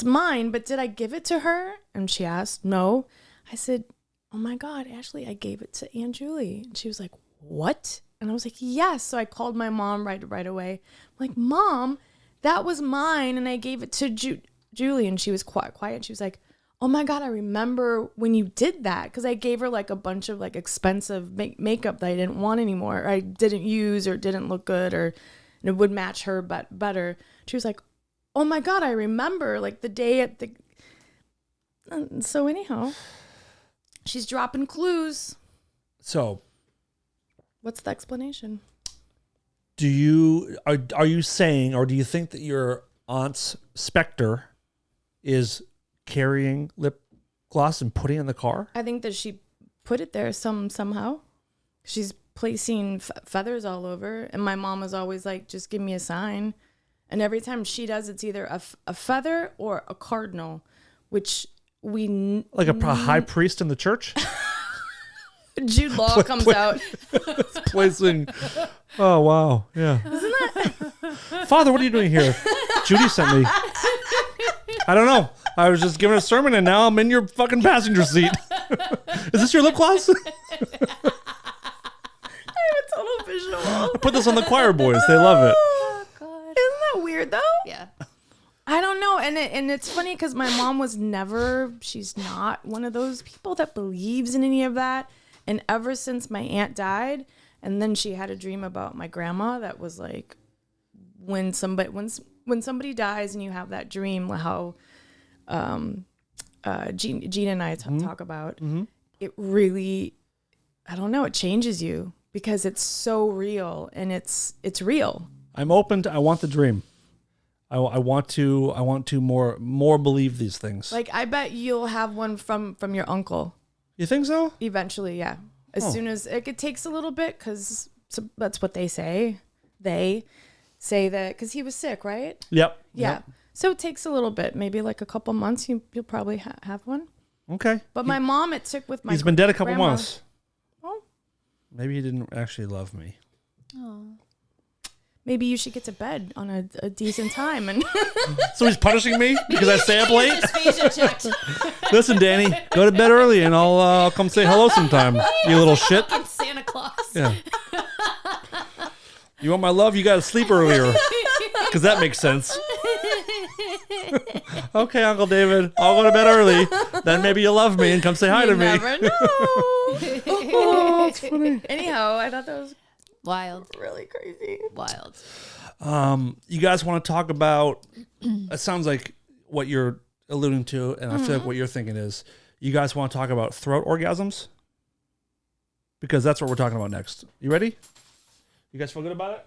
mine, but did I give it to her? And she asked, no. I said, oh my God, Ashley, I gave it to Aunt Julie. And she was like, what? And I was like, yes. So I called my mom right away. I'm like, Mom, that was mine. And I gave it to Julie. And she was quiet. She was like, oh my God, I remember when you did that. Because I gave her like a bunch of like expensive makeup that I didn't want anymore. Or I didn't use or didn't look good or it would match her but better. She was like, oh my God, I remember like the day at the... So anyhow, she's dropping clues. So, what's the explanation? Are you saying, or do you think that your aunt's specter is carrying lip gloss and putting it in the car? I think that she put it there somehow. She's placing feathers all over, and my mom was always like, just give me a sign. And every time she does, it's either a feather or a cardinal, which we... Like a high priest in the church? Jude Law comes out. Placing... Oh, wow. Yeah. Isn't that... Father, what are you doing here? Judy sent me. I don't know. I was just giving a sermon and now I'm in your fucking passenger seat. Is this your lip gloss? I have a total visual. Put this on the choir boys. They love it. Oh, God. Isn't that weird, though? Yeah. I don't know. And it's funny because my mom was she's not one of those people that believes in any of that. And ever since my aunt died, and then she had a dream about my grandma that was like, when somebody dies and you have that dream, how Gina and I talk about, it really, I don't know, it changes you because it's so real and it's real. I'm open to, I want the dream. I want to more believe these things. Like, I bet you'll have one from your uncle. You think so? Eventually, yeah. As soon as it takes a little bit, because that's what they say. They say that because he was sick, right? Yep. Yeah. Yep. So it takes a little bit, maybe like a couple months. You'll probably have one. Okay. But my mom, it took with my. He's been dead a couple grandma. months. Oh. Maybe he didn't actually love me. Oh. Maybe you should get to bed on a decent time and. So he's punishing me because I stay up late? Aphasia checked. Listen, Danny, go to bed early and I'll come say hello sometime, you little shit. Santa Claus. Yeah. You want my love? You got to sleep earlier. Because that makes sense. Okay, Uncle David, I'll go to bed early. Then maybe you'll love me and come say hi to me. Never know. Oh, that's funny. Anyhow, I thought that was Wild. really crazy. Wild. You guys want to talk about, it sounds like what you're alluding to, and I feel like what you're thinking is, you guys want to talk about throat orgasms? Because that's what we're talking about next. You ready? You guys feel good about it?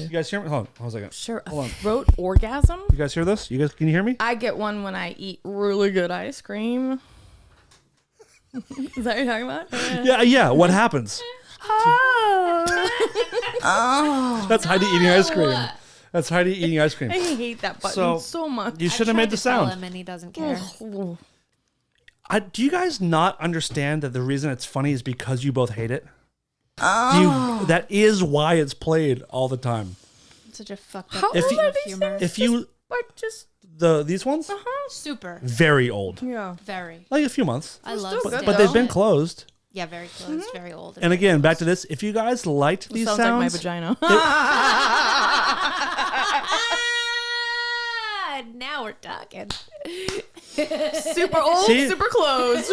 You guys hear me? Hold on a second. Sure. Hold on. A throat orgasm? You guys hear this? Can you hear me? I get one when I eat really good ice cream. Is that what you're talking about? Yeah. What happens? Oh. That's Heidi eating ice cream. That's Heidi eating ice cream. I hate that button so much. You should have made the Tell sound. him and he doesn't care. Do you guys not understand that the reason it's funny is because you both hate it? That is why it's played all the time. Such a fucked up. How If old you- are these humor. things? If you Like just these ones, Super. very old, yeah. Very. like a few months, I love still good, but they've been closed. Yeah, very close. Very old. And again, back to this. If you guys liked these Sounds sounds, like my vagina. Now we're talking. Super old, See? super closed.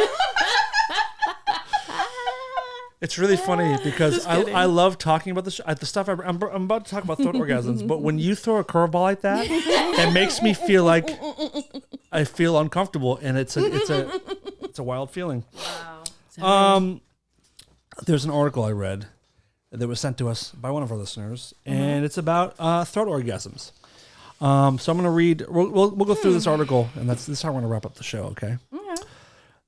it's really funny because kidding. I love talking about the stuff. I'm about to talk about throat orgasms, but when you throw a curveball like that, it makes me feel like I feel uncomfortable, and it's a wild feeling. Wow. There's an article I read that was sent to us by one of our listeners, and it's about throat orgasms. So I'm going to read. We'll go through this article, and this is how we're going to wrap up the show. Okay.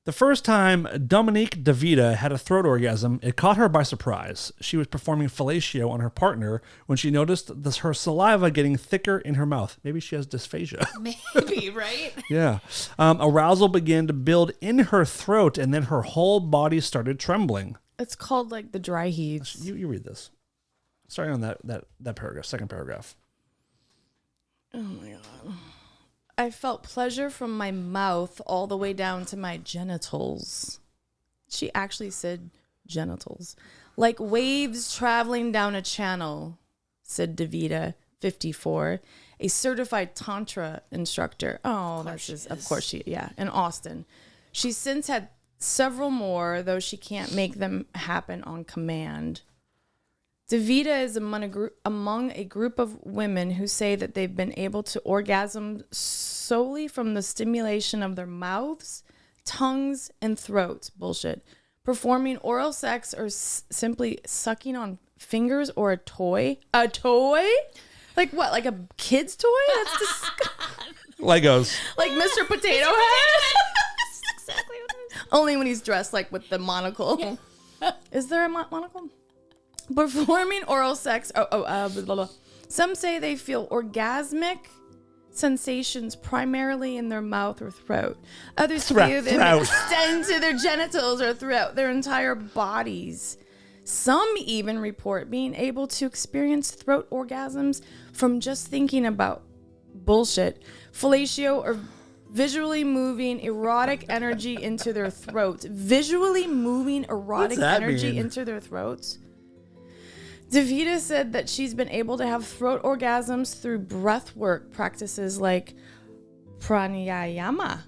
The first time Dominique DeVita had a throat orgasm, it caught her by surprise. She was performing fellatio on her partner when she noticed her saliva getting thicker in her mouth. Maybe she has dysphagia. Maybe, right? Yeah. Arousal began to build in her throat, and then her whole body started trembling. It's called like the dry heaves. You read this. Starting on that paragraph, second paragraph. Oh my god. I felt pleasure from my mouth all the way down to my genitals. She actually said genitals. Like waves traveling down a channel, said Davida, 54, a certified Tantra instructor. Oh, that's just, of course she, yeah, in Austin. She's since had several more, though she can't make them happen on command. DeVita is among a group of women who say that they've been able to orgasm solely from the stimulation of their mouths, tongues, and throats. Bullshit. Performing oral sex or simply sucking on fingers or a toy. A toy? Like what? Like a kid's toy? That's disgusting. Legos. Like Mr. Potato Head? Exactly what I was. Only when he's dressed like with the monocle. Is there a monocle? Performing oral sex. Blah, blah, blah. Some say they feel orgasmic sensations primarily in their mouth or throat. Others feel them extend to their genitals or throughout their entire bodies. Some even report being able to experience throat orgasms from just thinking about bullshit, fellatio, or visually moving erotic energy into their throats. Visually moving erotic energy into their throats? DeVita said that she's been able to have throat orgasms through breath work practices like pranayama.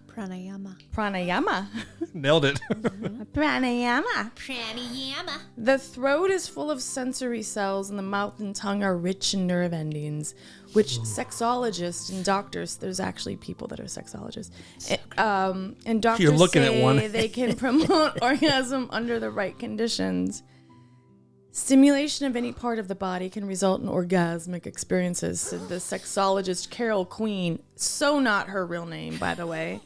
Nailed it. Pranayama. The throat is full of sensory cells, and the mouth and tongue are rich in nerve endings, which sexologists and doctors, there's actually people that are sexologists, and doctors You're looking say at one. they can promote orgasm under the right conditions. Stimulation of any part of the body can result in orgasmic experiences, said the sexologist Carol Queen. So not her real name, by the way.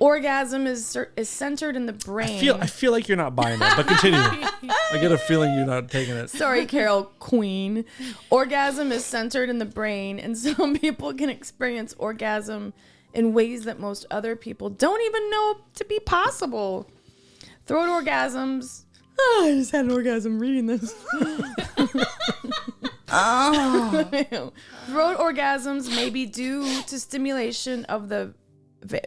Orgasm is centered in the brain. I feel like you're not buying that, but continue. I get a feeling you're not taking it. Sorry, Carol Queen. Orgasm is centered in the brain, and some people can experience orgasm in ways that most other people don't even know to be possible. Throat orgasms. Oh, I just had an orgasm reading this. Throat orgasms may be due to stimulation of the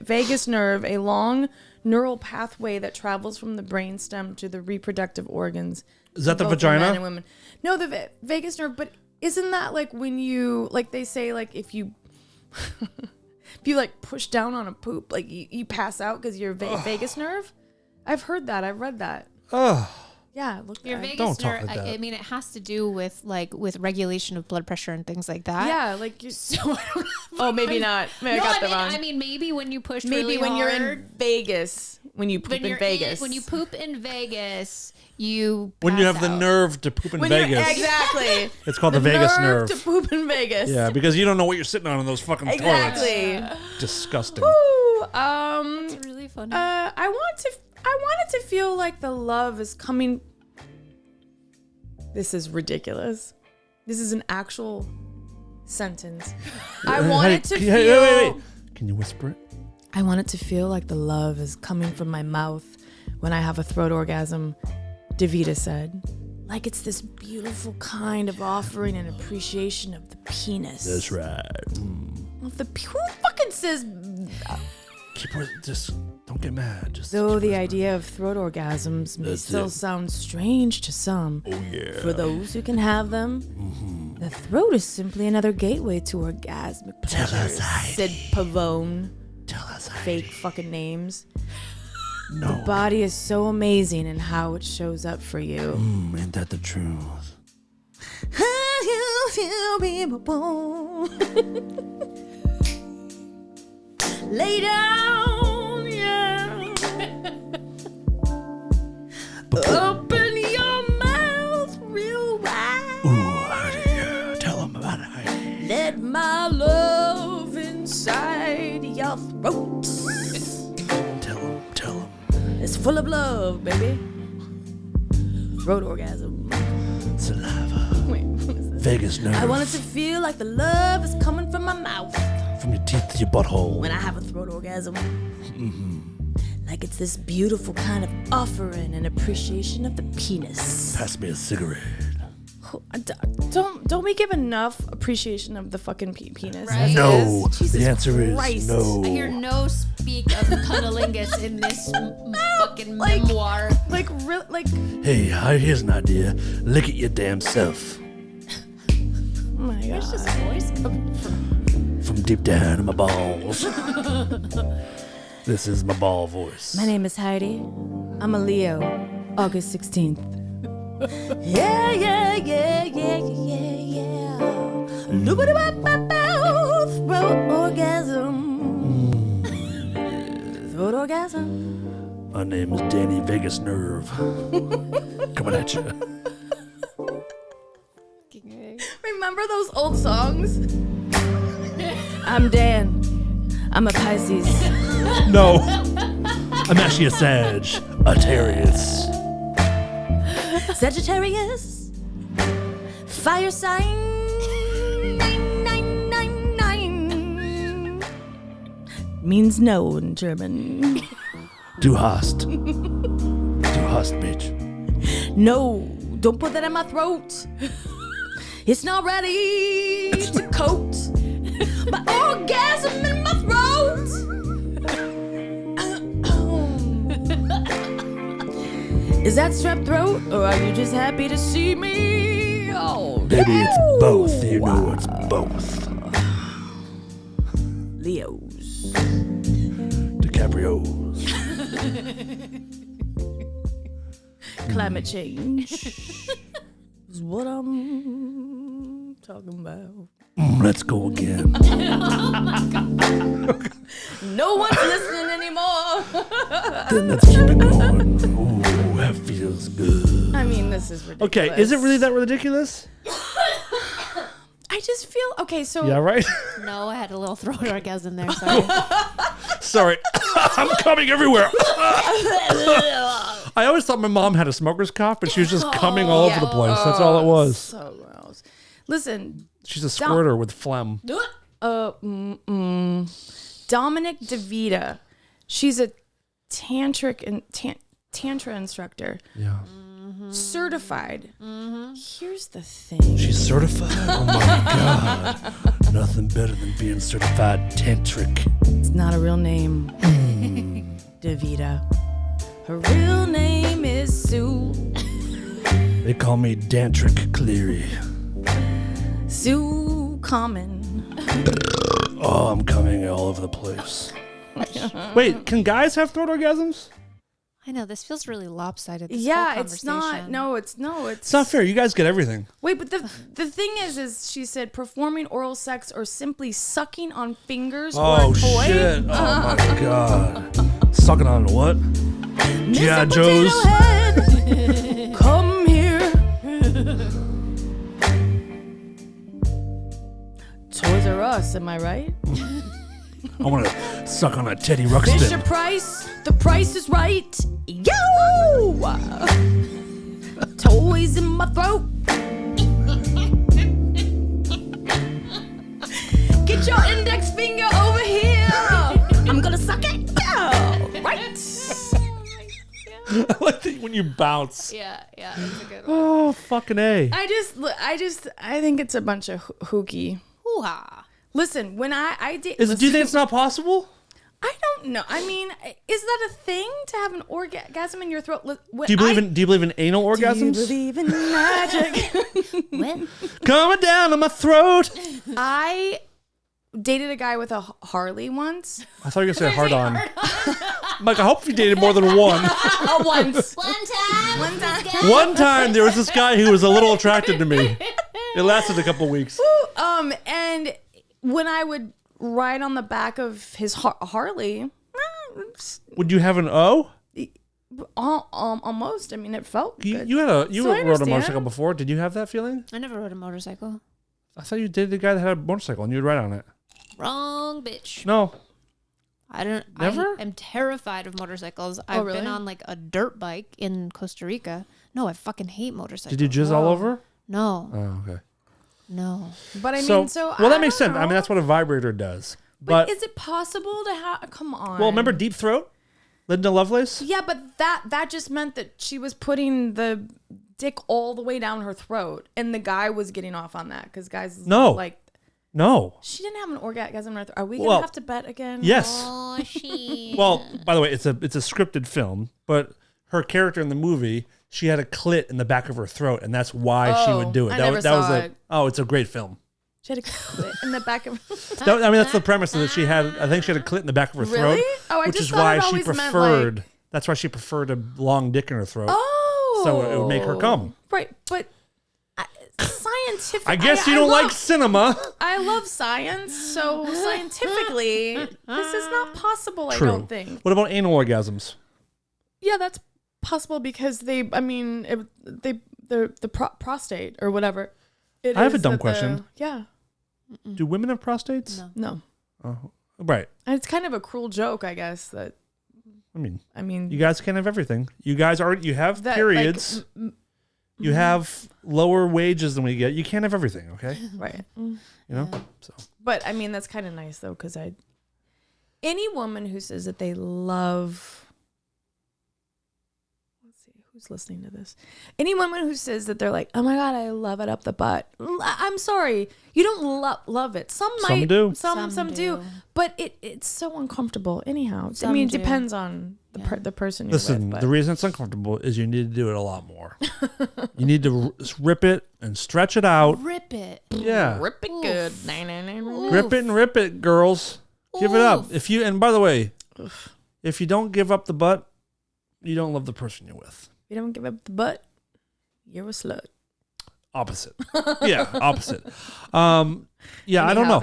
vagus nerve, a long neural pathway that travels from the brainstem to the reproductive organs. Is that the both for men vagina? and women. No, the vagus nerve. But isn't that like when you, like they say, like if you if you like push down on a poop, like you pass out because your vagus nerve? I've heard that. I've read that. Oh, Yeah, look. Your Vagus. vagus Don't talk nerve. like that. I mean, it has to do with regulation of blood pressure and things like that. Yeah, like you. So I don't know. Oh, maybe not. Maybe I got that wrong. I mean, maybe when you push Maybe really when you're in hard, Vegas, when you poop in Vegas. when you poop in Vegas, you when you pass have the out. nerve to poop in When Vegas. you're exactly. It's called the Vegas nerve. to poop in Vegas. Yeah, because you don't know what you're sitting on in those fucking toilets. Exactly. Disgusting. Woo. It's really funny. I wanted to feel like the love is coming. This is ridiculous. This is an actual sentence. I wanted to feel. Wait. Can you whisper it? I want it to feel like the love is coming from my mouth when I have a throat orgasm, Davida said. Like it's this beautiful kind of offering and appreciation of the penis. That's right. Of the who fucking says? Just don't get mad. Just Though the idea of throat orgasms may still sound strange to some, for those who can have them, the throat is simply another gateway to orgasmic pleasure, said Pavone. tell us. Fake fucking names. No. The body is so amazing in how it shows up for you. Ain't that the truth? Lay down, yeah. Open your mouth real wide. Ooh, tell them about it. Let my love inside your throat. Tell them. It's full of love, baby. Throat orgasm. Saliva. Wait, what is this? Vagus nerve. I want it to feel like the love is coming from my mouth From your teeth to your butthole. when I have a throat orgasm. Like it's this beautiful kind of offering and appreciation of the penis. Pass me a cigarette. Don't we give enough appreciation of the fucking penis? Right. No. Jesus the answer Christ. is no. I hear no speak of cunnilingus in this fucking Like- memoir. Like real, like Hey, here's an idea. Look at your damn self. oh my Where's god. this voice coming from? From deep down in my balls. This is my ball voice. My name is Heidi. I'm a Leo. August 16th. Yeah, yeah, yeah, yeah, yeah, yeah. Nobody throat orgasm. Throat orgasm. My name is Danny Vegas Nerve. Coming at you. Remember those old songs? I'm Dan. I'm a Pisces. No. I'm actually a Sag. A Tarius. Sagittarius. Fire sign. 9999. Means no in German. Du hast. Du hast, bitch. No, don't put that in my throat. It's not ready to coat my orgasm in my throat. Is that strep throat, or are you just happy to see me? Oh, Baby, it's both. You know it's both. Leos. DiCaprio's. Climate change is what I'm talking about. Let's go again. No one's listening anymore. Then let's keep it going. Ooh, that feels good. I mean, this is ridiculous. Okay, is it really that ridiculous? I just feel okay. So Yeah, right? No, I had a little throat orgasm there. Sorry. Sorry. I'm coming everywhere. I always thought my mom had a smoker's cough, but she was just coming all over the place. That's all it was. so gross. Listen, She's a squirter with phlegm. Dominic DeVita. She's a tantric and tantra instructor, Yeah. certified. Here's the thing. She's certified? Oh my God. Nothing better than being certified tantric. It's not a real name. DeVita. Her real name is Sue. They call me Dantric Cleary. Sue Common. Oh, I'm coming all over the place. Wait, can guys have throat orgasms? I know this feels really lopsided. This Yeah, whole it's not. conversation. No, it's no. It's not fair. You guys get everything. Wait, but the thing is she said performing oral sex or simply sucking on fingers or Oh, a toy. shit. Oh, my God. Sucking on what? G.I. Mr. Joe's? Potato Head, come here. Toys R Us, am I right? I want to suck on a Teddy Fisher Ruxpin. Price, the price is right. Yo! Toys in my throat. Get your index finger over here. I'm gonna suck it. when you bounce. Yeah, that's a good one. Oh, fucking A. I think it's a bunch of hooky. Hoo-ha. Listen, when I did, Do you think it's not possible? I don't know. I mean, is that a thing to have an orgasm in your throat? Do you believe in anal orgasms? Do you believe in magic? When? Coming down on my throat. I dated a guy with a Harley once. I thought you were gonna say hard on. Mike, I hope you dated more than one. Once. One time. One time there was this guy who was a little attracted to me. It lasted a couple weeks. And when I would ride on the back of his Harley, Would you have an O? almost. I mean, it felt good. You So I rode a understand. motorcycle before. Did you have that feeling? I never rode a motorcycle. I thought you dated a guy that had a motorcycle and you would ride on it. Wrong, bitch. No. I don't. Never? I am terrified of motorcycles. I've really? been on like a dirt bike in Costa Rica. No, I fucking hate motorcycles. Did you jizz all over? No, Oh, okay. no. But I So, mean, so well, that I makes don't sense. I mean, know. that's what a vibrator does. But But, is it possible to have? Come on. well, remember Deep Throat? Linda Lovelace? Yeah, but that just meant that she was putting the dick all the way down her throat, and the guy was getting off on that because guys No. like No. she didn't have an orgasm in her throat. Are we gonna Well, have to bet again? Yes. Oh, she. Well, by the way, it's a scripted film, but her character in the movie, she had a clit in the back of her throat, and that's why she would do it. I never saw it. It's a great film. She had a clit in the back of. I mean, that's the premise of it. She had, I think she had a clit in the back of her Really? throat, Oh, I which just is thought why it she always meant, preferred. That's why she preferred a long dick in her throat. Oh, So it would make her come. Right, but scientific. I guess you don't like cinema. I love science, so scientifically, this is not possible. True. I don't think. What about anal orgasms? Yeah, that's possible because they. I mean, the prostate or whatever. It I have a is dumb that the- question. Yeah. Do women have prostates? No. No. Right. And it's kind of a cruel joke, I guess. That I mean, you you guys can't have everything. You guys you have that, periods. like, You have lower wages than we get. You can't have everything, okay? right. You know? So But I mean, that's kind of nice though, because any woman who says that they love. Let's see who's listening to this. Any woman who says that they're like, oh my god, I love it up the butt. I'm sorry, you don't love it. Some might do. Some Some do. do. But it's so uncomfortable anyhow. I Some mean, it do. depends on the person you're listen, with. the reason it's uncomfortable is you need to do it a lot more. You need to rip it and stretch it out. Rip it. Yeah. Rip it good. Rip it and rip it, girls. Give it up. Oof. And by the way, if you don't give up the butt, you don't love the person you're with. You don't give up the butt, you're a slut. Opposite. Yeah, opposite. Yeah, I don't Anyhow,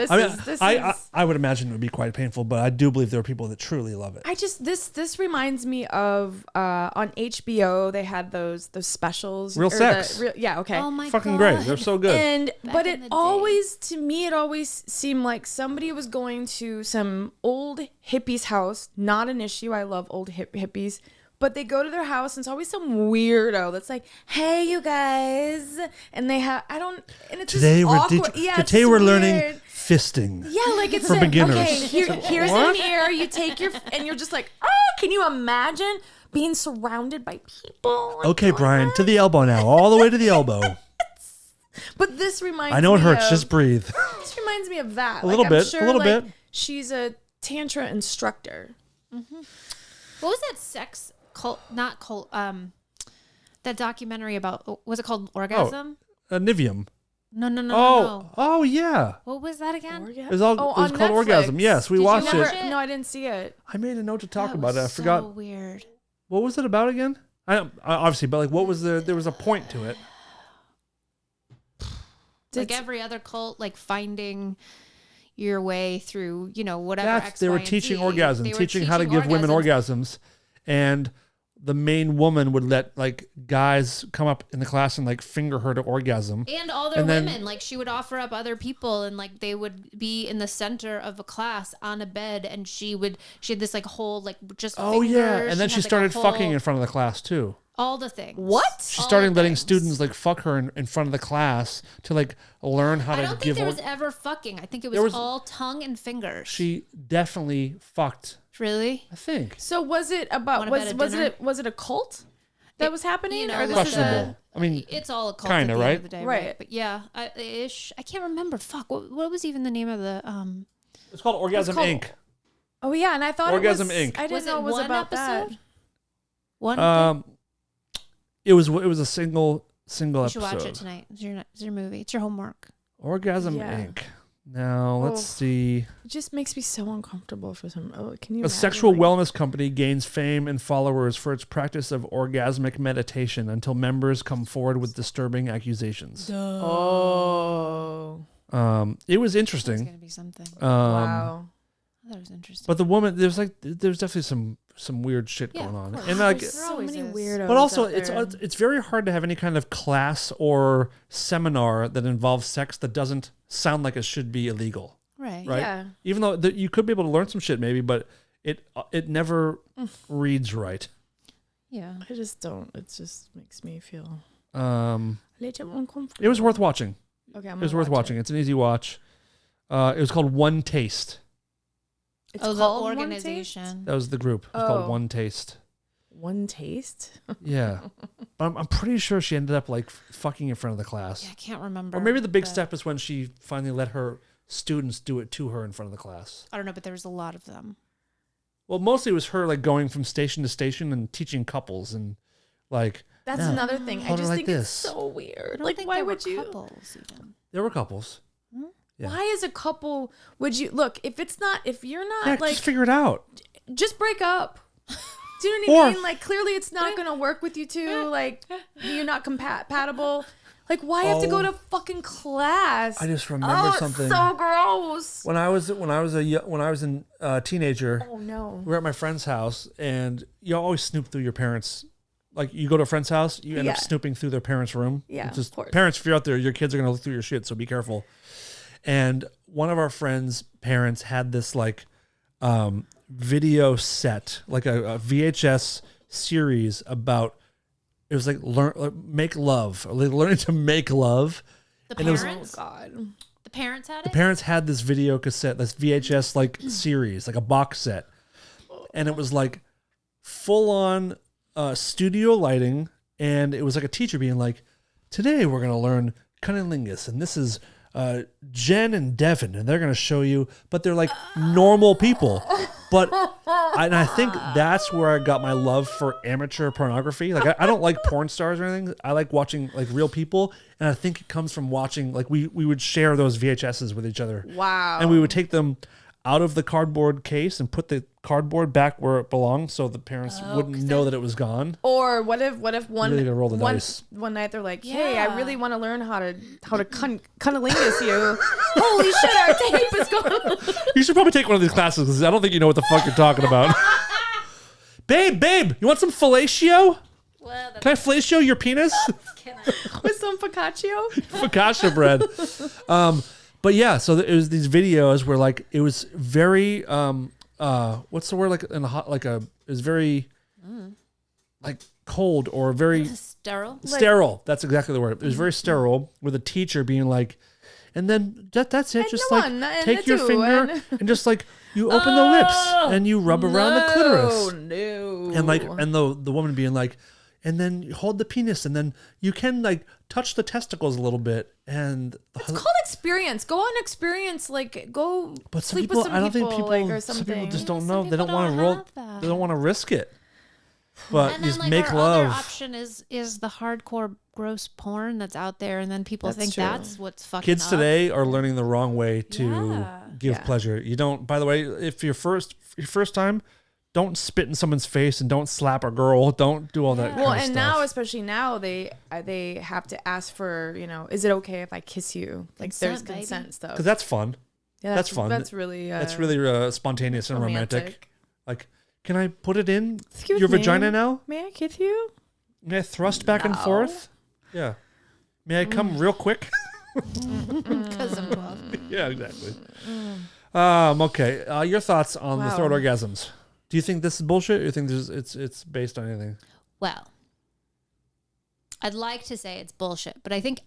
know. I would imagine it would be quite painful, but I do believe there are people that truly love it. I just this reminds me of on HBO they had those Real specials. or Sex. Yeah, okay. Oh my Fucking god. great. They're so good. And but in it the day. always to me it always seemed like somebody was going to some old hippie's house. Not an issue. I love old hippies. But they go to their house and it's always some weirdo that's like, "Hey, you guys," and they have and it's Today just we're awkward. Yeah, it's today just we're learning weird. fisting. Yeah, like it's For beginners. Okay, here's a mirror. You take and you're just like, can you imagine being surrounded by people? and Okay, doing Brian, that? to the elbow now, all the way to the elbow. But this reminds. I know it me hurts. Of, Just breathe. This reminds me of that. A little I'm bit, Sure, a little like, bit. She's a tantra instructor. What was that sex cult? Not cult. That documentary about, was it called Orgasm? Nivium. No. Oh yeah. What was that again? It was, it was on called Netflix. Orgasm. Yes, we Did you watched never- it. No, I didn't see it. I made a note to talk That about it. I was forgot. So weird. What was it about again? I obviously, but like, what was there was a point to it. Like every other cult, like finding your way through, whatever. X, They were Y, and teaching Z. orgasms, They were teaching how to give women orgasms, and the main woman would let like guys come up in the class and like finger her to orgasm. And all their And then- women, like she would offer up other people, and like they would be in the center of a class on a bed, and she had this like whole like just. Oh yeah, fingers. and then she had, like, a started fucking whole- in front of the class too. all the things. What? She All started the letting things. students like fuck her in front of the class to like learn how I to don't think give. there was ever fucking. I think it There was, was- all tongue and fingers. She definitely fucked. Really? I think. So was it about Wanna bet a dinner? was it a cult? that was happening, you know, or this Questionable. is I mean, it's all a cult kinda, at the right? end of the day, right? Right. But yeah, I can't remember. Fuck, what was even the name of the it's called Orgasm called- Inc. Oh yeah, and I thought Orgasm it was, Inc. I didn't Was know it it was one about episode? that. One. It was a single You should episode. watch it tonight. It's your movie. It's your homework. Orgasm Yeah. Inc. Now let's Oh. see. It just makes me so uncomfortable for some. Oh, can you? A imagine, sexual like- wellness company gains fame and followers for its practice of orgasmic meditation until members come forward with disturbing accusations. Oh, It was It's interesting. gonna be something. wow. I thought it was interesting. But the woman, there's definitely some weird shit Yeah, going of on, course. and like, There's so always many is. weirdos. but also out there. it's very hard to have any kind of class or seminar that involves sex that doesn't sound like it should be illegal, right. right? Yeah. Even though you could be able to learn some shit maybe, but it never reads right. Yeah. I just don't. It just makes me feel Um, a little uncomfortable. it was worth watching. Okay, It was worth watching. It's an easy watch. It was called One Taste. It's the called One organization. That was the group. It was called Oh. One Taste. One Taste. Yeah, but I'm pretty sure she ended up like fucking in front of the class. Yeah, I can't remember. Or maybe the big but- step is when she finally let her students do it to her in front of the class. I don't know, but there was a lot of them. Well, mostly it was her like going from station to station and teaching couples and like That's No. another thing. I Hold it just like think this. it's so weird. I don't Like, think why there would were you? couples even. there were couples. Yeah. Why is a couple? Would you look if it's not? If you're not Yeah, like, just figure it out. just break up. Do you know what I Or- mean? Like, clearly it's not gonna work with you two. Like, you're not compatible. Like, why have to go to fucking class? I just remember oh, something. It's so gross. When I was a teenager, Oh no. we were at my friend's house, and you always snoop through your parents. Like you go to a friend's house, you end up Yeah. snooping through their parents' room. Yeah, It's just of course. parents, if you're out there, your kids are gonna look through your shit, so be careful. And one of our friends' parents had this like video set, like a VHS series about. It was like make love, or like learning to make love. The And it was- parents? Oh God. The parents had The it? parents had this video cassette, this VHS like series, like a box set, and it was like full on studio lighting, and it was like a teacher being like, "Today we're gonna learn cunnilingus, and this is Jen and Devin, and they're gonna show you." But they're like normal people, but I think that's where I got my love for amateur pornography. Like I don't like porn stars or anything. I like watching like real people, and I think it comes from watching. Like we would share those VHSs with each other. Wow. And we would take them out of the cardboard case and put the cardboard back where it belonged, so the parents wouldn't know that it was gone. Or what if one Really gotta roll the dice. one night they're like, "Hey, I Yeah. really want to learn how to cunnilingus you." Holy shit, our tape is gone. You should probably take one of these classes because I don't think you know what the fuck you're talking about. Babe, you want some fellatio? Well, Can I fellatio your penis? With some focaccia. Focaccia bread. But yeah, so it was these videos where like it was very what's the word, like in a hot, like a, it was very like cold or very sterile. sterile. That's exactly the word. It was very sterile, with a teacher being like, and then that's it. And Just the like one, and take the your two, finger and- and just like you open the lips and you rub around the clitoris. No. And like, and the woman being like, and then you hold the penis, and then you can like touch the testicles a little bit, and It's called experience. Go on experience. Like, go but some sleep people, with some I don't think people, people, like, or some something. people just don't Some know. They people don't want to don't roll. have that. They don't want to risk it. But And then just like make our love. other option is the hardcore gross porn that's out there, and then people That's think true. that's what's fucking Kids up. today are learning the wrong way to Yeah. give Yeah. pleasure. You don't. By the way, if your first time, don't spit in someone's face and don't slap a girl. Don't do all that. Yeah. Kind Well, of and stuff. now, especially now, they have to ask for, is it okay if I kiss you? Like, there's Consent, baby. consent stuff. because that's fun. Yeah, that's fun. That's really That's really spontaneous and romantic. Like, can I put it in Excuse your me. vagina now? May I kiss you? May I thrust back and No. forth? Yeah. May I come real quick? because of love. Yeah, exactly. Okay. Your thoughts on the Wow. throat orgasms? Do you think this is bullshit, or you think it's based on anything? Well, I'd like to say it's bullshit, but I think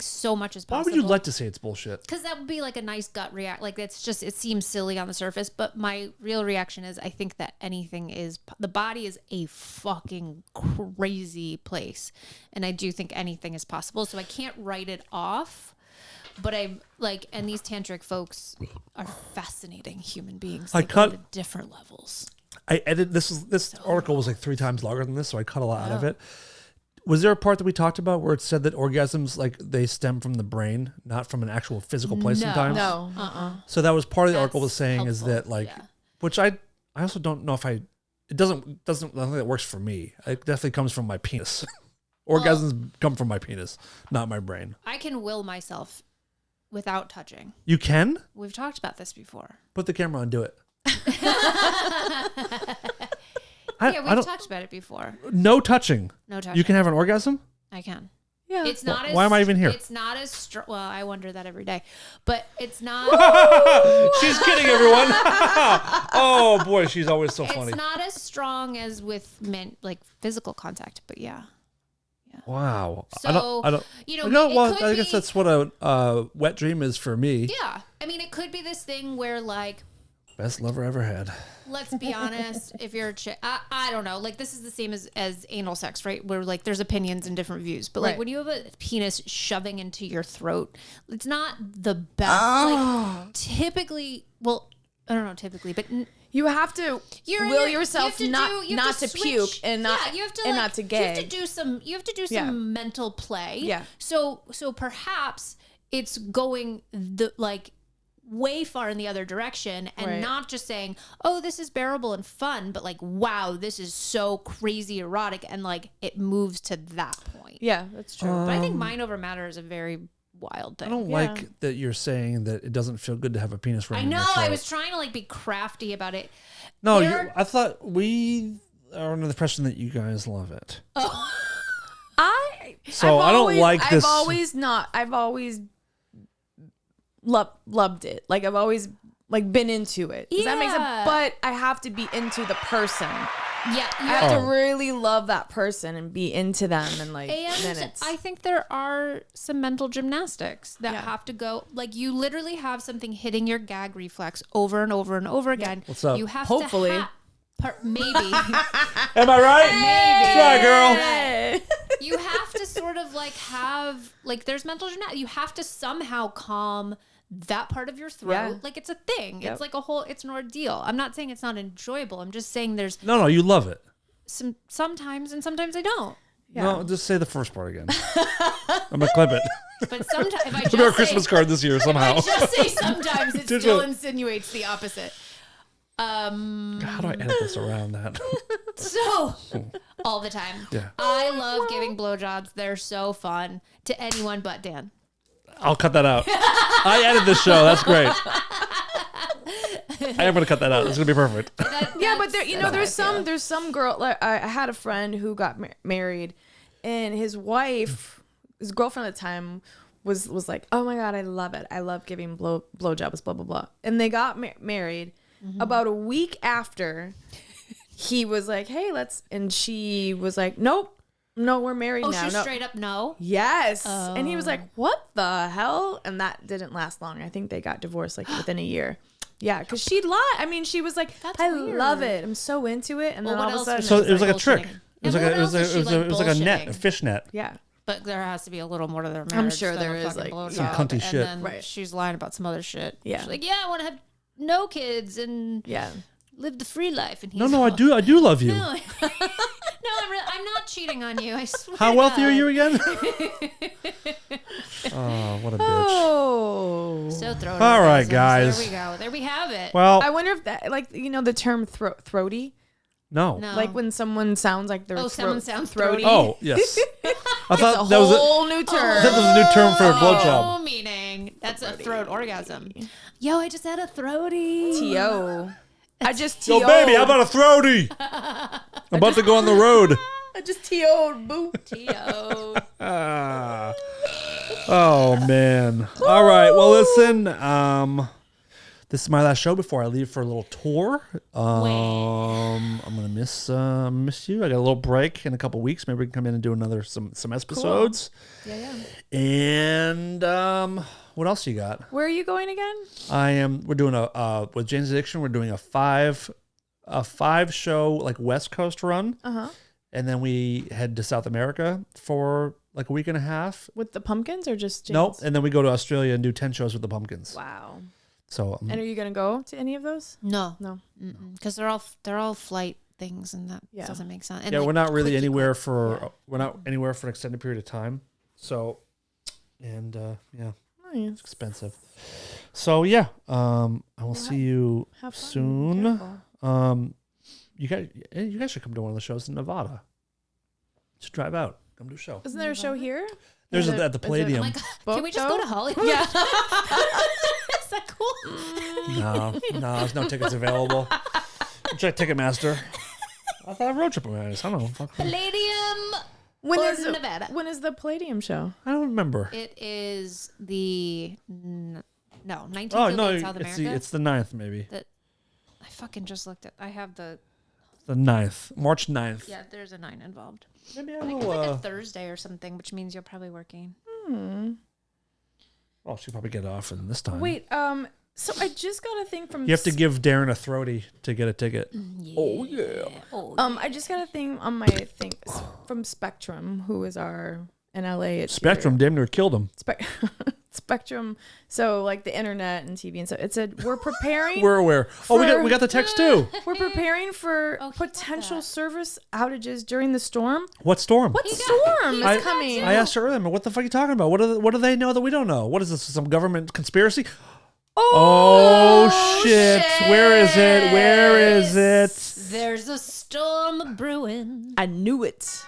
so much is Why possible. would you like to say it's bullshit? Because that would be like a nice gut react. Like it seems silly on the surface, but my real reaction is I think that the body is a fucking crazy place, and I do think anything is possible. So I can't write it off. But and these tantric folks are fascinating human beings. They go to different levels. I edited this article was like 3 times longer than this, so I cut a lot out of it. Was there a part that we talked about where it said that orgasms they stem from the brain, not from an actual physical place sometimes? No. So that was part of the article That's was saying is that helpful, which I also don't know if it doesn't I don't think it works for me. It definitely comes from my penis. Orgasms come from my penis, not my brain. I can will myself without touching. You can? We've talked about this before. Put the camera on, do it. We've talked about it before. No touching. No touching. You can have an orgasm? I can. Yeah. It's not as. Why am I even here? It's not as strong. Well, I wonder that every day, but it's not. She's kidding, everyone. Oh boy, she's always so funny. It's not as strong as with physical contact, but yeah. Wow. So, I don't. it could I guess be- that's what a wet dream is for me. Yeah, I mean, it could be this thing where Best lover ever had. let's be honest, if you're a chick, I don't know. This is the same as anal sex, right? Where there's opinions and different views. But Right. when you have a penis shoving into your throat, it's not the best. Typically, well, I don't know typically, but You have to will yourself not to switch. puke and not you have to, and not to gag. You have to do some Yeah. mental play. Yeah. So perhaps it's going way far in the other direction and Right. not just saying, oh, this is bearable and fun, but wow, this is so crazy erotic, and it moves to that point. Yeah, that's true. But I think mind over matter is a very wild thing. I don't like that you're saying that it doesn't feel good to have a penis I running. know. I was trying to be crafty about it. No, There- I thought we are under the impression that you guys love it. So I don't like this. I've always loved it. I've always been into it. Does that make sense? Yeah. But I have to be into the person. Yeah, I have Oh. to really love that person and be into them and then and it's I think there are some mental gymnastics that Yeah. have to go. You literally have something hitting your gag reflex over and over and over again. What's up? You have Hopefully. to maybe Am I right? maybe. Try, girl. You have to sort of have there's mental gymnastics. You have to somehow calm that part of your throat. Yeah. It's a thing. Yep. It's it's an ordeal. I'm not saying it's not enjoyable. I'm just saying there's No, you love it. sometimes and sometimes I don't. No, just say the first part again. I'm gonna clip it. But sometimes if I Put our just Christmas say, card this year somehow. I just say sometimes it Did still you? insinuates the opposite. How do I edit this around that? So all the time. Yeah. I love giving blowjobs. They're so fun to anyone but Dan. I'll cut that out. I edited this show. That's great. I am gonna cut that out. It's gonna be perfect. Yeah, but there's some girl. I had a friend who got married, and his girlfriend at the time, was like, oh my god, I love it. I love giving blowjobs, blah blah blah. And they got married. About a week after, he was like, hey, let's. And she was like, nope, no, we're married now. She No. straight up no. Yes. And he was like, what the hell? And that didn't last long. I think they got divorced within a year. Yeah, because she lied. I mean, she was like, That's I weird. love it. I'm so into it. And Well, then what all of a else sudden, was So it was like a trick. bullshitting. It was And like what it was else is she, it was like a net, a bullshitting? fish net. yeah. But there has to be a little more to their marriage. I'm sure than there a is, fucking blowjob. Some cunty and shit. Then Right. she's lying about some other shit. Yeah. She's like, yeah, I want to have no kids and Yeah. live the free life. And he's No, I do love you. No, I'm not cheating on you. I swear. How to wealthy are God. you again? Oh, what a bitch. Oh. So throat All right, orgasms. guys. There we go. There we have it. Well, I wonder if that, the term throaty, no. no. like when someone sounds like they're someone sounds throaty. Oh, yes. I It's thought a that was whole new term. I thought that was a new term for a blowjob. Oh, meaning that's a throat orgasm. Yo, I just had a throaty. T.O. I just Yo, T.O. baby, how about a throaty? I'm about to go on the road. I just T.O.'d, boo. T.O. Oh man. All right. Well, listen. This is my last show before I leave for a little tour. I'm gonna miss you. I got a little break in a couple weeks. Maybe we can come in and do some episodes. Yeah, yeah. And what else you got? Where are you going again? We're doing with Jane's Addiction. We're doing a five show like West Coast run. And then we head to South America for like a week and a half. With the Pumpkins or just Jane's? Nope. And then we go to Australia and do 10 shows with the Pumpkins. Wow. So And are you going to go to any of those? No, No. because they're all flight things, and that Yeah. doesn't make sense. And yeah, like, we're not really quickie anywhere quick. we're not anywhere for an extended period of time. So, and yeah, Nice. it's expensive. So yeah, I will see you Have fun. soon. Careful. You guys should come to one of the shows in Nevada. Just drive out, come to a show. Isn't there a show here? There's Is it- at the is it- Palladium. Oh my God, can we just go to Hollywood? Yeah. Is that cool? No, there's no tickets available. Check Ticketmaster. I thought Road Trip was. I don't know. Fuck. Palladium. When Or is Nevada. When is the Palladium show? I don't remember. It is the 19th Oh no, in South it's America. the 9th maybe. I fucking just looked at. I have the. The 9th, March 9th. Yeah, there's a 9 involved. Maybe I I think will. it's like a Thursday or something, which means you're probably working. Oh, she'll probably get off in this time. Wait, so I just got a thing from You have to give Darren a throaty to get a ticket. Oh yeah. Oh, I just got a thing on my thing from Spectrum, who is our in LA. It's Spectrum damn near killed him. Spectrum. So like the internet and TV and stuff. It said we're preparing. We're aware. Oh, we got the text too. We're preparing for he got potential that. service outages during the storm. What storm? What storm is I- coming? I asked her earlier, what the fuck are you talking about? What do they know that we don't know? What is this? Some government conspiracy? Oh shit! Where is it? Where is it? there's a storm brewing. I knew it.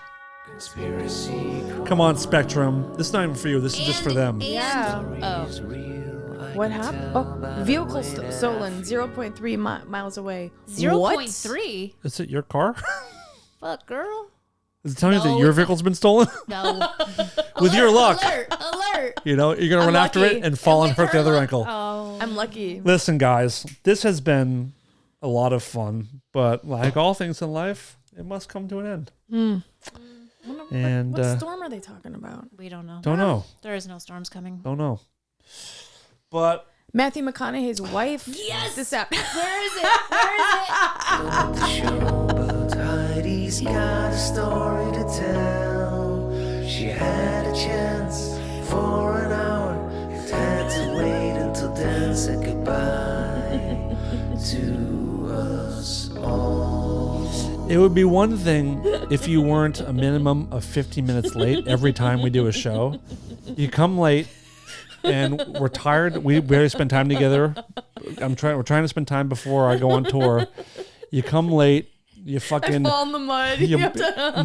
Come on, Spectrum. This is not even for you. This is just for them. Yeah. Oh, What happened? Oh, vehicle stolen 0.3 miles away. 0.3. Is it your car? Fuck, girl. Is it telling you No, that your it's- vehicle's been stolen? No. With your luck, Alert. you know you're gonna I'm run after lucky. it and fall and With hurt the her other luck- ankle. Oh. I'm lucky. Listen, guys, this has been a lot of fun, but like all things in life, it must come to an end. And What storm are they talking about? We don't know. don't know, There is no storms coming. don't know. But Matthew McConaughey's wife. Yes! This app. Where is it? Where is it? Heidi's got a story to tell. She had a chance for an hour, but had to wait until Dan said goodbye to us all. it would be one thing if you weren't a minimum of 15 minutes late every time we do a show. You come late, and we're tired. We barely spend time together. We're trying to spend time before I go on tour. You come late. You fucking Fall in the mud. you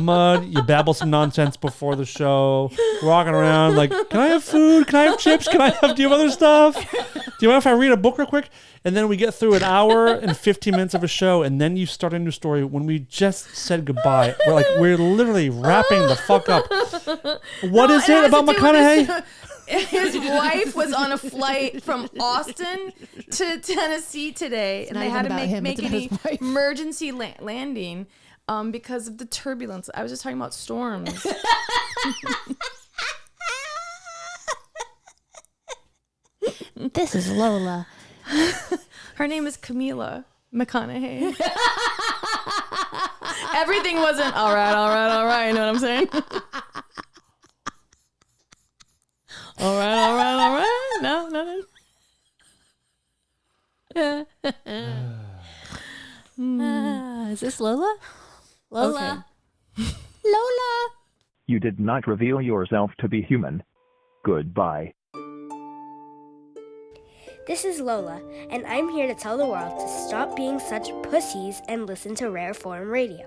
mud. You babble some nonsense before the show. Walking around like, can I have food? Can I have chips? Can I have? Do you have other stuff? Do you mind if I read a book real quick? And then we get through an hour and 15 minutes of a show, and then you start a new story when we just said goodbye. We're literally wrapping the fuck up. What is it about McConaughey? His wife was on a flight from Austin to Tennessee today, and not they had even to about him, make it's about an his wife. emergency landing because of the turbulence. I was just talking about storms. This is Lola. Her name is Camila McConaughey. Everything wasn't all right. You know what I'm saying? All right. No, nothing. Is this Lola? Lola. Lola. You did not reveal yourself to be human. Goodbye. This is Lola, and I'm here to tell the world to stop being such pussies and listen to Rare Form Radio.